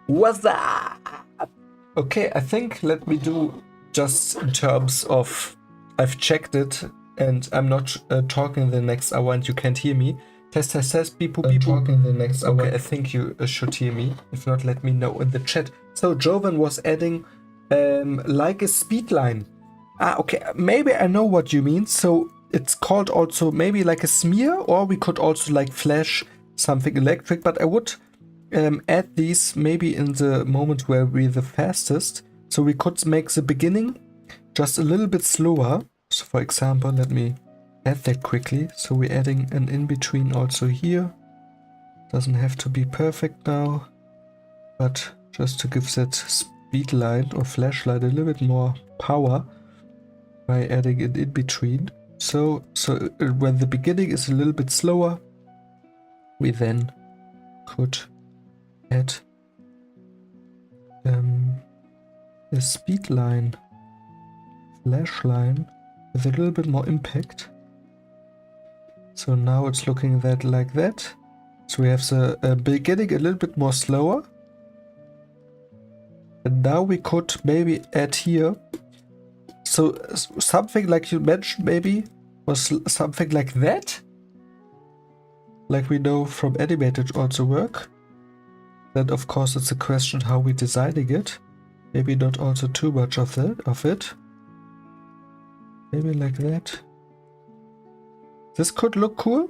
A: What's up? Okay, I think let me do just in terms of I've checked it and I'm not talking the next hour and you can't hear me. Test, test, test, beep, boop, beep, boop. Talking the next hour. Okay, I think you should hear me. If not, let me know in the chat. So Jovan was adding like a speed line. Okay, maybe I know what you mean. So it's called also maybe like a smear, or we could also like flash something electric, but I would add these maybe in the moment where we're the fastest. So we could make the beginning just a little bit slower. So for example, let me add that quickly. So we're adding an in-between also here. Doesn't have to be perfect now, but just to give that speed line or flashlight a little bit more power by adding an in-between. So when the beginning is a little bit slower, we then could add a speed line, flash line with a little bit more impact. So now it's looking like that. So we have the beginning a little bit more slower. And now we could maybe add here. So something like you mentioned maybe was something like that. Like we know from animated also work. Then of course it's a question how we designing it. Maybe not also too much of it. Maybe like that. This could look cool.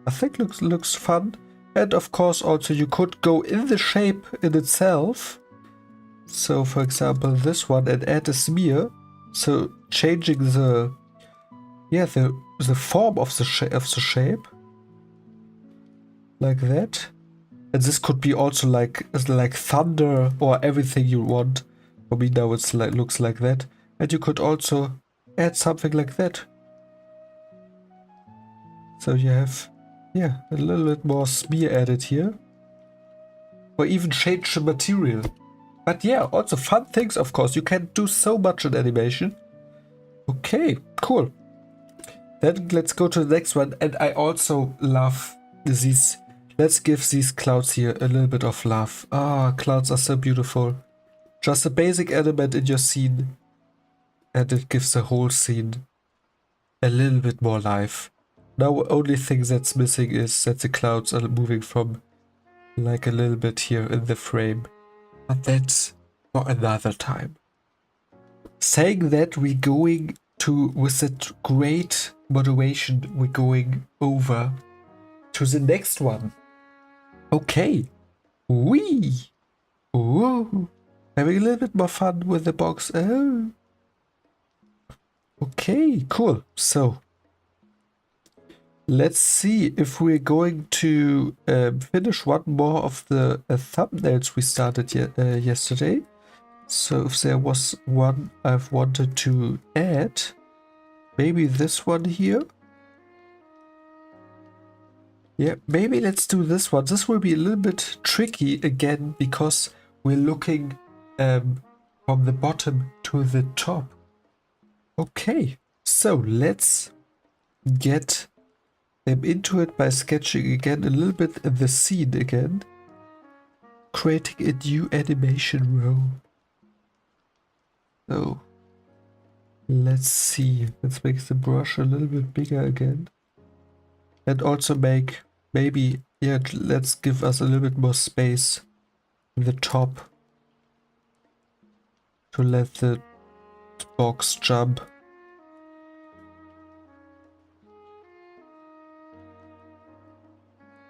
A: I think looks fun. And of course also you could go in the shape in itself. So for example this one, and add a smear. So changing the form of the shape. Like that. And this could be also like thunder or everything you want. For me now it's like looks like that. And you could also add something like that. So you have a little bit more smear added here. Or even change the material. But yeah, also fun things of course. You can do so much in animation. Okay, cool. Then let's go to the next one. And I also love these. Let's give these clouds here a little bit of love. Ah, clouds are so beautiful. Just a basic element in your scene. And it gives the whole scene a little bit more life. Now only thing that's missing is that the clouds are moving from like a little bit here in the frame. But that's for another time. Saying that, we're going to, with that great moderation, we're going over to the next one. Okay. Wee. Whoa. Having a little bit more fun with the box. Oh. Okay, cool. So let's see if we're going to finish one more of the thumbnails we started yesterday. So if there was one I've wanted to add, maybe this one here. Yeah, maybe let's do this one. This will be a little bit tricky again because we're looking from the bottom to the top. Okay, so let's get them into it by sketching again a little bit the scene again. Creating a new animation row. So let's see. Let's make the brush a little bit bigger again. And also make maybe, yeah, let's give us a little bit more space in the top to let the box jump.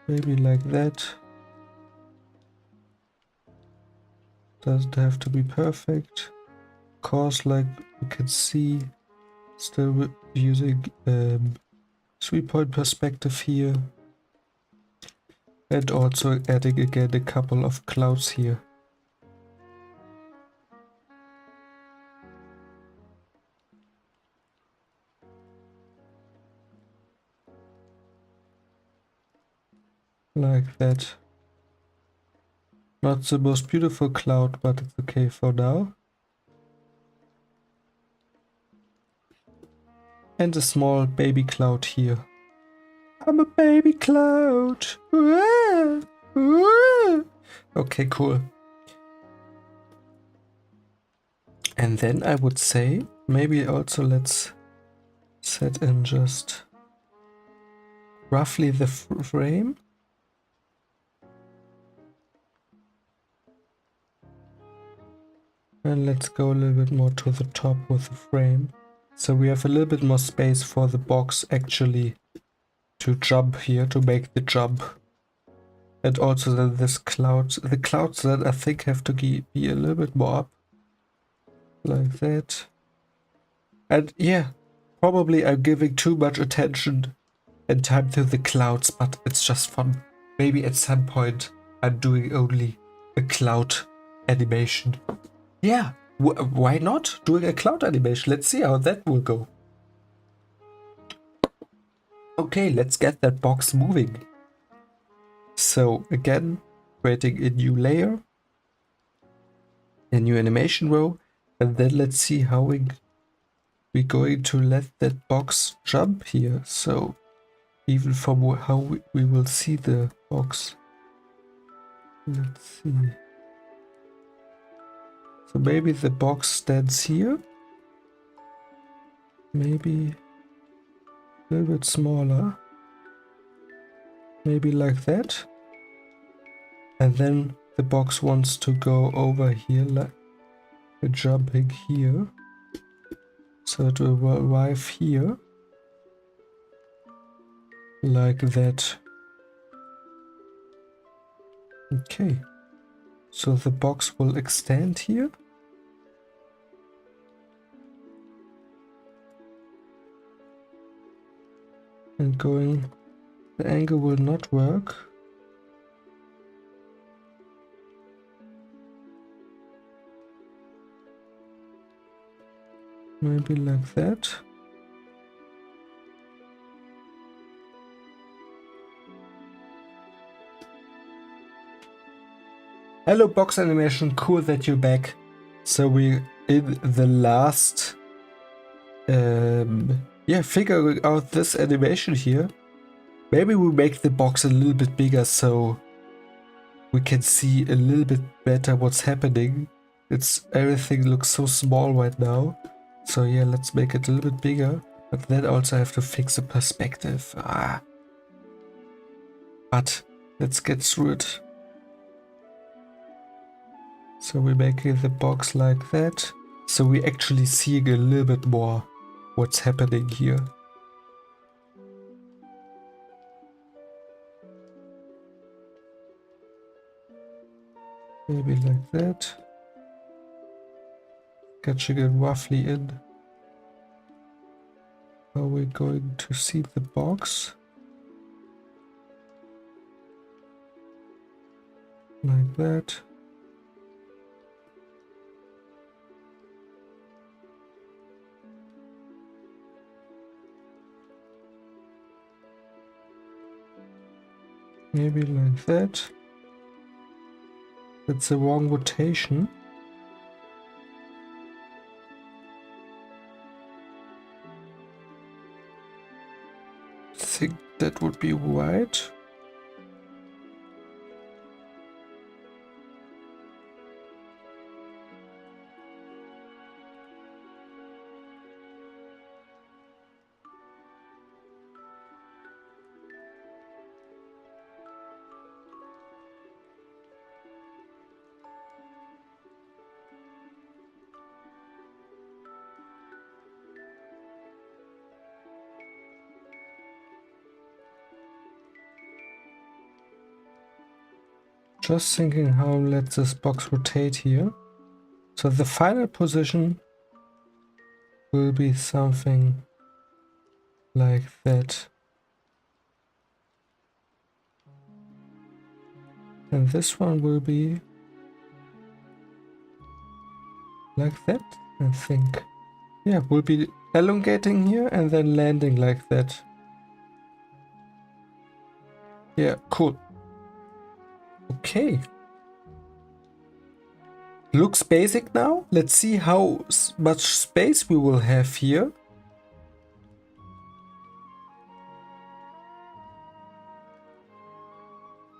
A: Maybe like that. Doesn't have to be perfect. Of course, like you can see, still using 3-point perspective here. And also adding again a couple of clouds here. Like that. Not the most beautiful cloud, but it's okay for now. And a small baby cloud here. I'm a baby cloud. Wah, wah. Okay, cool. And then I would say, maybe also let's set in just roughly the frame. And let's go a little bit more to the top with the frame. So we have a little bit more space for the box actually to jump here, to make the jump. And also that this clouds, the clouds that I think have to be a little bit more up. Like that. And yeah, probably I'm giving too much attention and time to the clouds, but it's just fun. Maybe at some point I'm doing only a cloud animation. Yeah, why not doing a cloud animation? Let's see how that will go. Okay, let's get that box moving. So again, creating a new layer, a new animation row, and then let's see how we're going to let that box jump here. So even from how we will see the box. Let's see. So maybe the box stands here. Maybe a little bit smaller. Maybe like that. And then the box wants to go over here, like jumping here. So it will arrive here. Like that. Okay. So the box will extend here. And going, the angle will not work. Maybe like that. Hello box animation, cool that you're back. So we in the last figuring out this animation here. Maybe we make the box a little bit bigger so we can see a little bit better what's happening. Everything looks so small right now. So yeah, let's make it a little bit bigger. But then also I have to fix the perspective. But let's get through it. So we're making the box like that. So we're actually seeing a little bit more what's happening here. Maybe like that. Sketching it roughly in. How we're going to see the box. Like that. Maybe like that. That's the wrong rotation. I think that would be right. Just thinking how let this box rotate here. So the final position will be something like that. And this one will be like that, I think. Yeah, we'll be elongating here and then landing like that. Yeah, cool. Okay. Looks basic now. Let's see how much space we will have here.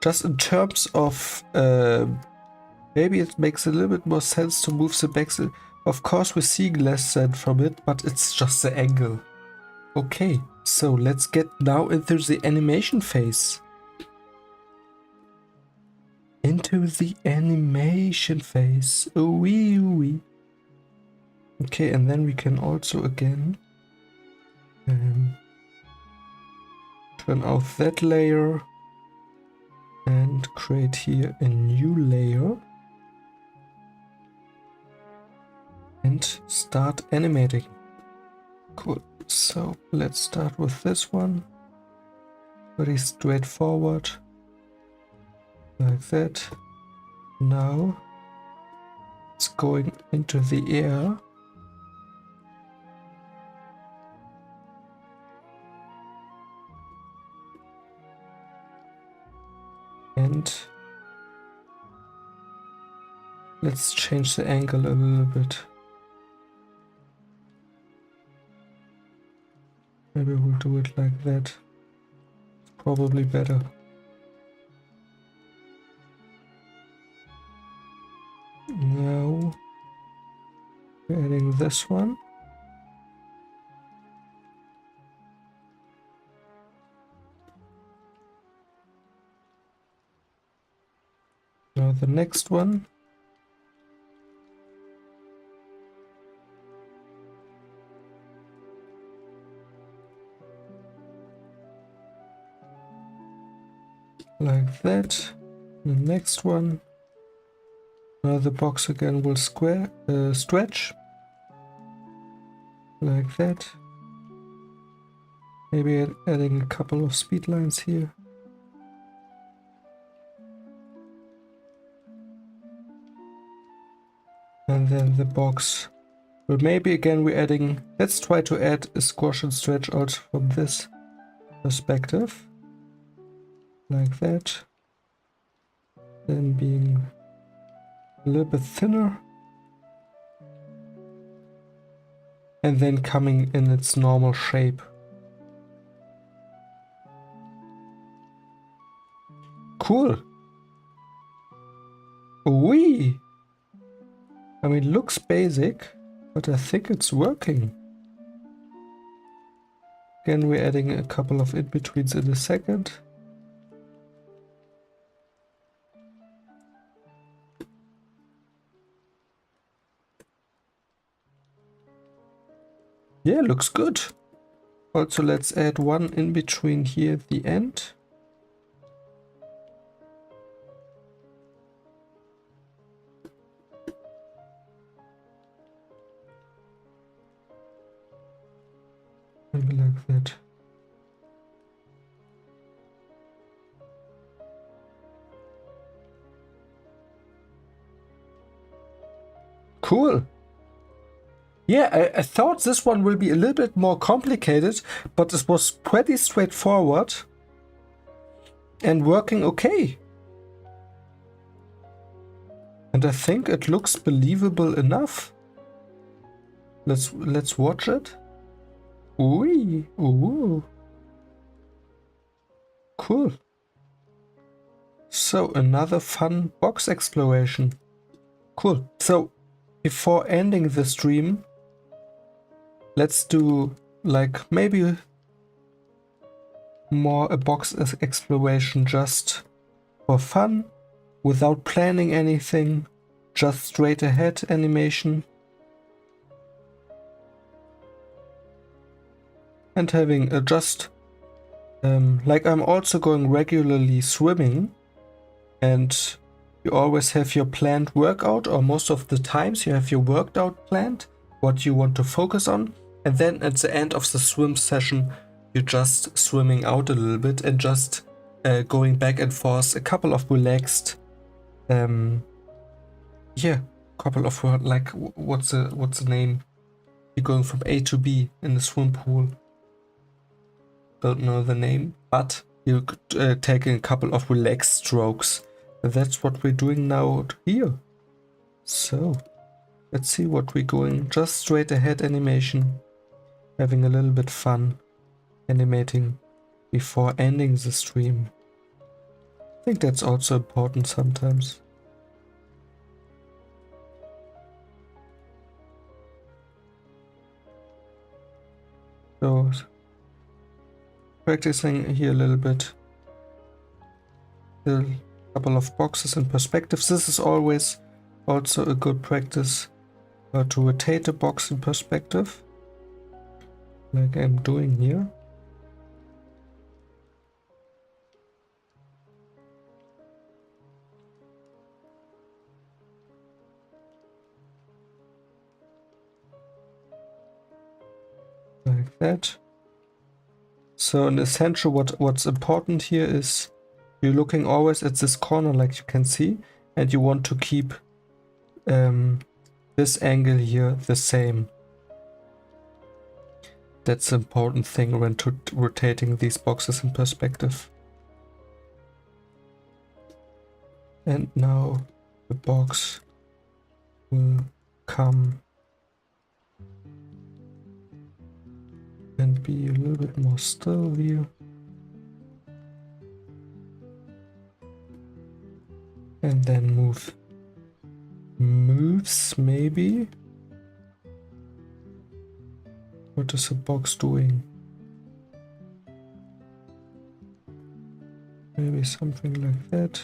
A: just in terms of maybe it makes a little bit more sense to move the back. Of course we're seeing less than from it, but it's just the angle. Okay, so let's get now into the animation phase. Into the animation phase. Ooh-wee, ooh-wee. Okay, and then we can also again turn off that layer and create here a new layer and start animating. Cool. So let's start with this one. Very straightforward. Like that. Now it's going into the air. And let's change the angle a little bit. Maybe we'll do it like that. It's probably better. Now we're adding this one. Now the next one. Like that. The next one. Now the box again will stretch. Like that. Maybe adding a couple of speed lines here. And then the box. But maybe again we're adding, let's try to add a squash and stretch also from this perspective. Like that. Then being a little bit thinner. And then coming in its normal shape. Cool. Wee. I mean, looks basic, but I think it's working. Again, we're adding a couple of in-betweens in a second. Yeah, looks good. Also, let's add one in-between here at the end. Maybe like that. Cool. Yeah, I thought this one will be a little bit more complicated, but it was pretty straightforward and working okay. And I think it looks believable enough. Let's watch it. Ooh, ooh. Cool. So another fun box exploration. Cool. So before ending the stream, let's do like maybe more a box exploration just for fun, without planning anything, just straight ahead animation. And having a just like I'm also going regularly swimming, and you always have your planned workout, or most of the times you have your workout planned, what you want to focus on, and then at the end of the swim session you're just swimming out a little bit and just going back and forth, a couple of relaxed yeah, couple of like what's the name, you're going from A to B in the swim pool. Don't know the name, but you're taking a couple of relaxed strokes. That's what we're doing now here. So let's see what we're going, just straight ahead animation, having a little bit fun animating before ending the stream. think that's also important sometimes. So practicing here a little bit. A couple of boxes in perspectives. This is always also a good practice to rotate a box in perspective, like I'm doing here. Like that. So in essential, what's important here is you're looking always at this corner, like you can see, and you want to keep this angle here the same. That's the important thing when rotating these boxes in perspective. And now the box will come and be a little bit more still here. And then moves maybe. What is the box doing? Maybe something like that.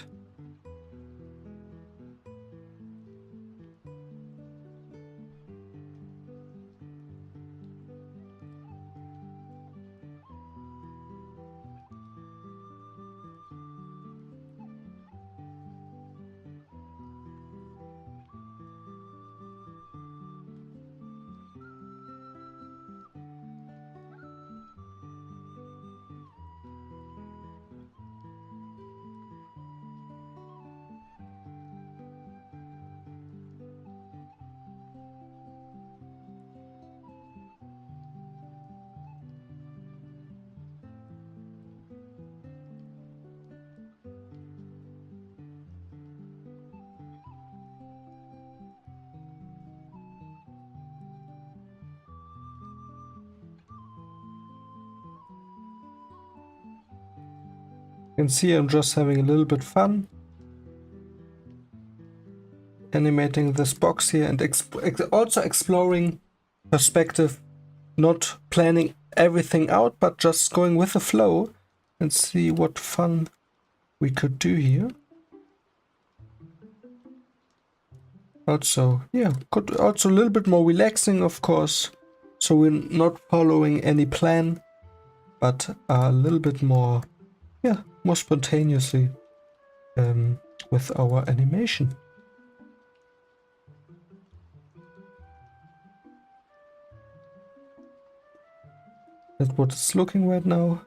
A: You can see I'm just having a little bit fun animating this box here and also exploring perspective, not planning everything out, but just going with the flow and see what fun we could do here. Also, yeah, could also a little bit more relaxing, of course, so we're not following any plan, but a little bit more, yeah, more spontaneously with our animation. That's what it's looking right now.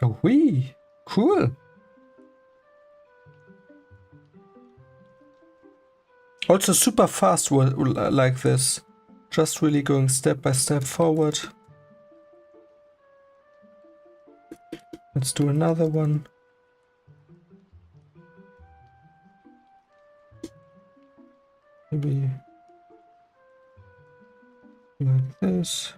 A: Oh, wee, cool. Also super fast like this. Just really going step by step forward. Let's do another one. Maybe like this.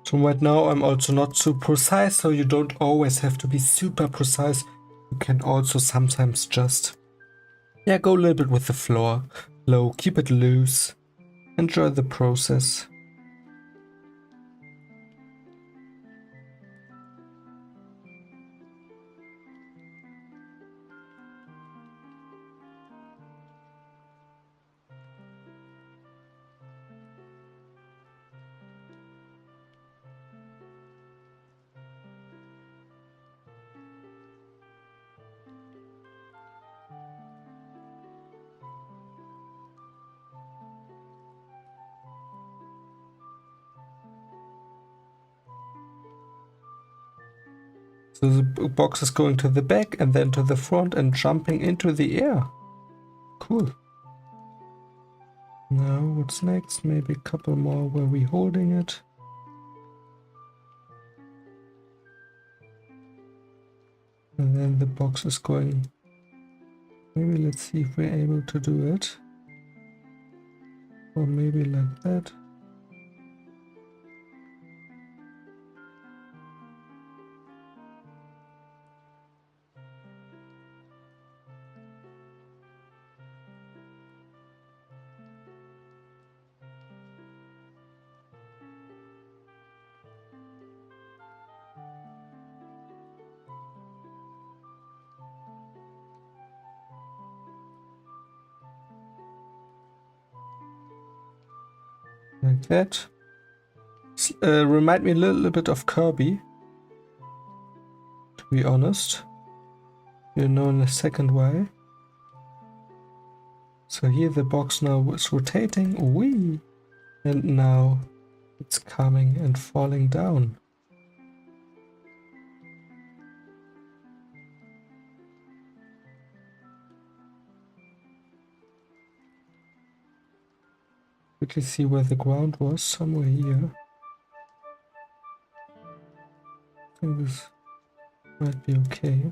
A: So right now I'm also not too precise, so you don't always have to be super precise. You can also sometimes just, yeah, go a little bit with the flow, keep it loose, enjoy the process. So the box is going to the back and then to the front and jumping into the air. Cool. Now what's next? Maybe a couple more where we're holding it. And then the box is going. Maybe let's see if we're able to do it. Or maybe like that. Like that. Remind me a little bit of Kirby. To be honest. You'll know in a second why. So here the box now is rotating. Whee! And now it's coming and falling down. Quickly see where the ground was, somewhere here. I think this might be okay.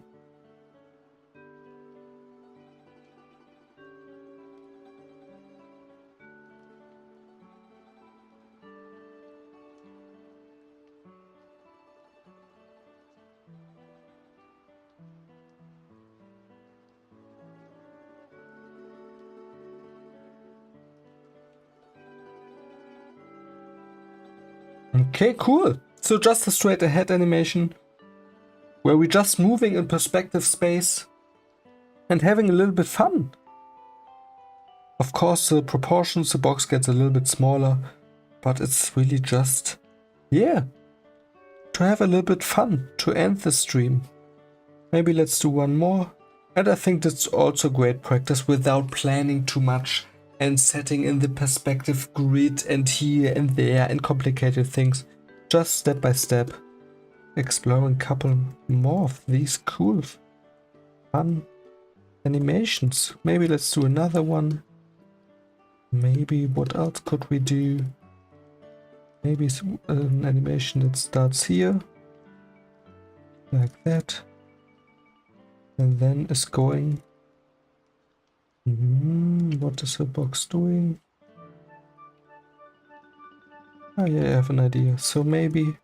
A: Okay, cool. So just a straight ahead animation where we're just moving in perspective space and having a little bit fun. Of course, the proportions, the box gets a little bit smaller, but it's really just, yeah, to have a little bit fun to end the stream. Maybe let's do one more. And I think that's also great practice without planning too much and setting in the perspective grid and here and there and complicated things. Just step by step, exploring a couple more of these cool, fun animations. Maybe let's do another one. Maybe what else could we do? Maybe an animation that starts here, like that, and then is going. What is the box doing? Oh yeah, I have an idea. So maybe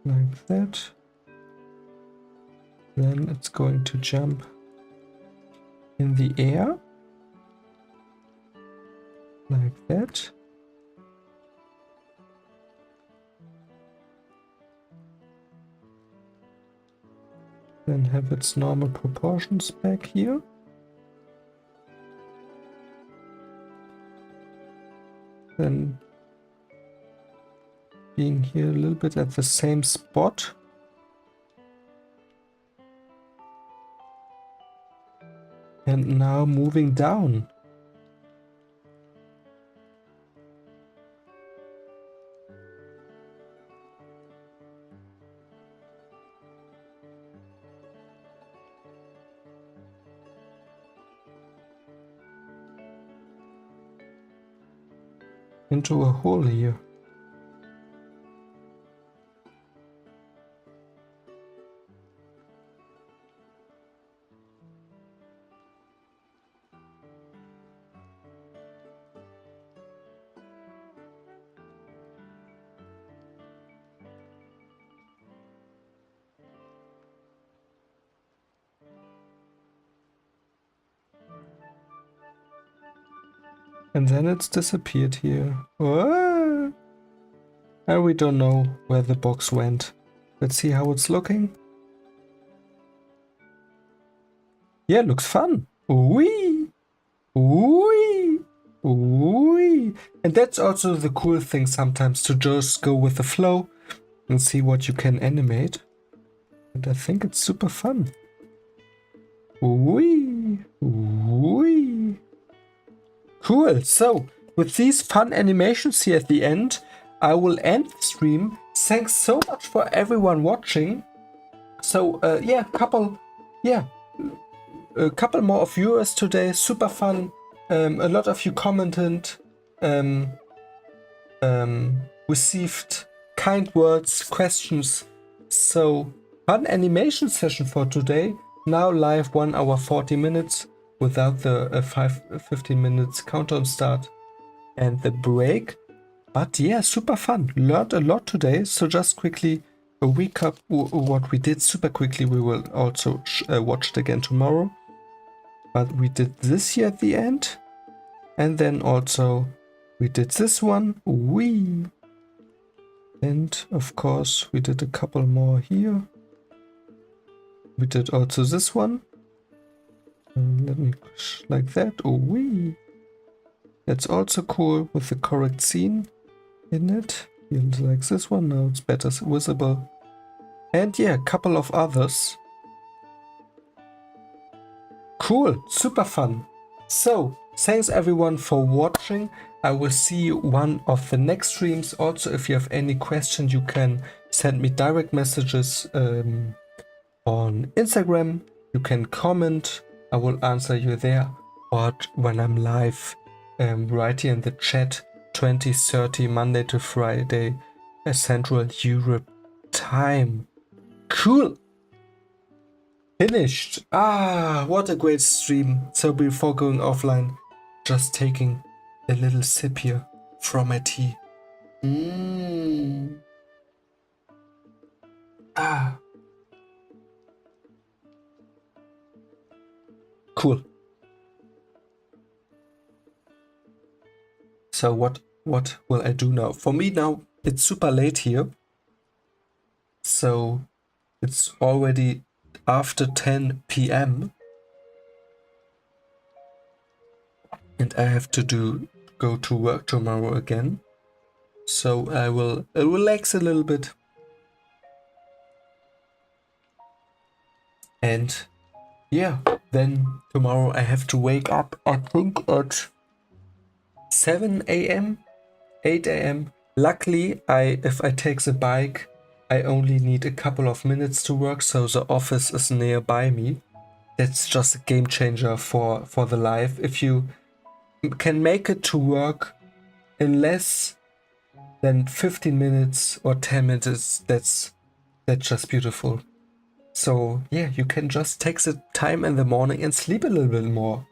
A: like that. Then it's going to jump in the air. Like that. Then have its normal proportions back here. Then being here a little bit at the same spot. And now moving down. Into a hole here. And then it's disappeared here. Oh. And we don't know where the box went. Let's see how it's looking. Yeah, looks fun. Wee! Wee! Wee! And that's also the cool thing sometimes, to just go with the flow and see what you can animate. And I think it's super fun. Wee! Wee! Cool. So, with these fun animations here at the end, I will end the stream. Thanks so much for everyone watching. So, yeah, a couple more of viewers today. Super fun. A lot of you commented, received kind words, questions. So, fun animation session for today. Now live 1 hour 40 minutes without the 15 minutes countdown start and the break. But yeah, super fun. Learned a lot today. So just quickly a recap what we did super quickly. We will also watch it again tomorrow. But we did this here at the end. And then also we did this one. And of course we did a couple more here. We did also this one. Let me push like that. That's also cool with the correct scene in it. Feels like this one. Now it's better visible. And yeah, a couple of others. Cool, super fun. So, thanks everyone for watching. I will see you one of the next streams. Also, if you have any questions, you can send me direct messages on Instagram. You can comment. I will answer you there. Or when I'm live, right here in the chat, 20:30 Monday to Friday, Central Europe time. Cool. Finished. Ah, what a great stream. So before going offline, just taking a little sip here from my tea. Ah. Cool. So what will I do now? For me now, it's super late here. So it's already after 10 p.m. and I have to go to work tomorrow again. So I will relax a little bit. And yeah, then tomorrow I have to wake up, I think at 7 a.m., 8 a.m. Luckily, if I take the bike, I only need a couple of minutes to work, so the office is nearby me. That's just a game changer for the life. If you can make it to work in less than 15 minutes or 10 minutes, that's just beautiful. So yeah, you can just take the time in the morning and sleep a little bit more.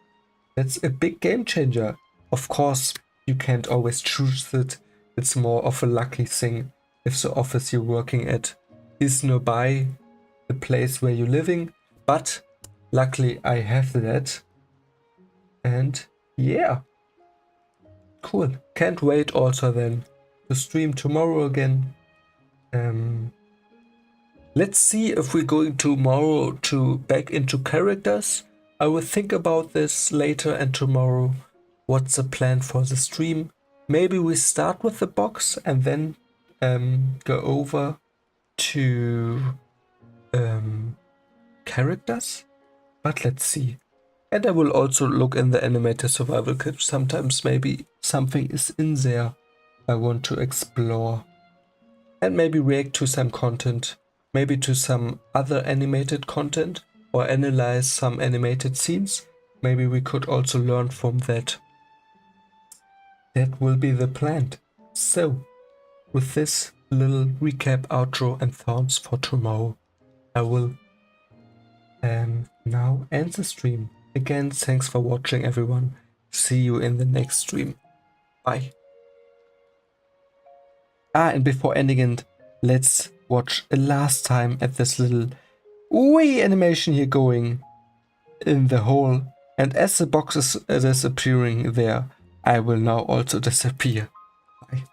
A: That's a big game changer. Of course, you can't always choose it. It's more of a lucky thing if the office you're working at is nearby the place where you're living. But luckily I have that. And yeah, cool. Can't wait also then to stream tomorrow again. Let's see if we're going tomorrow to back into characters. I will think about this later and tomorrow. What's the plan for the stream? Maybe we start with the box and then go over to characters. But let's see. And I will also look in the animator survival kit. Sometimes maybe something is in there I want to explore. And maybe react to some content. Maybe to some other animated content. Or analyze some animated scenes. Maybe we could also learn from that. That will be the plan. So, with this little recap, outro and thoughts for tomorrow, I will now end the stream. Again, thanks for watching everyone. See you in the next stream. Bye. And before ending it, let's watch a last time at this little wee animation here going in the hole. And as the box is appearing there, I will now also disappear. Bye.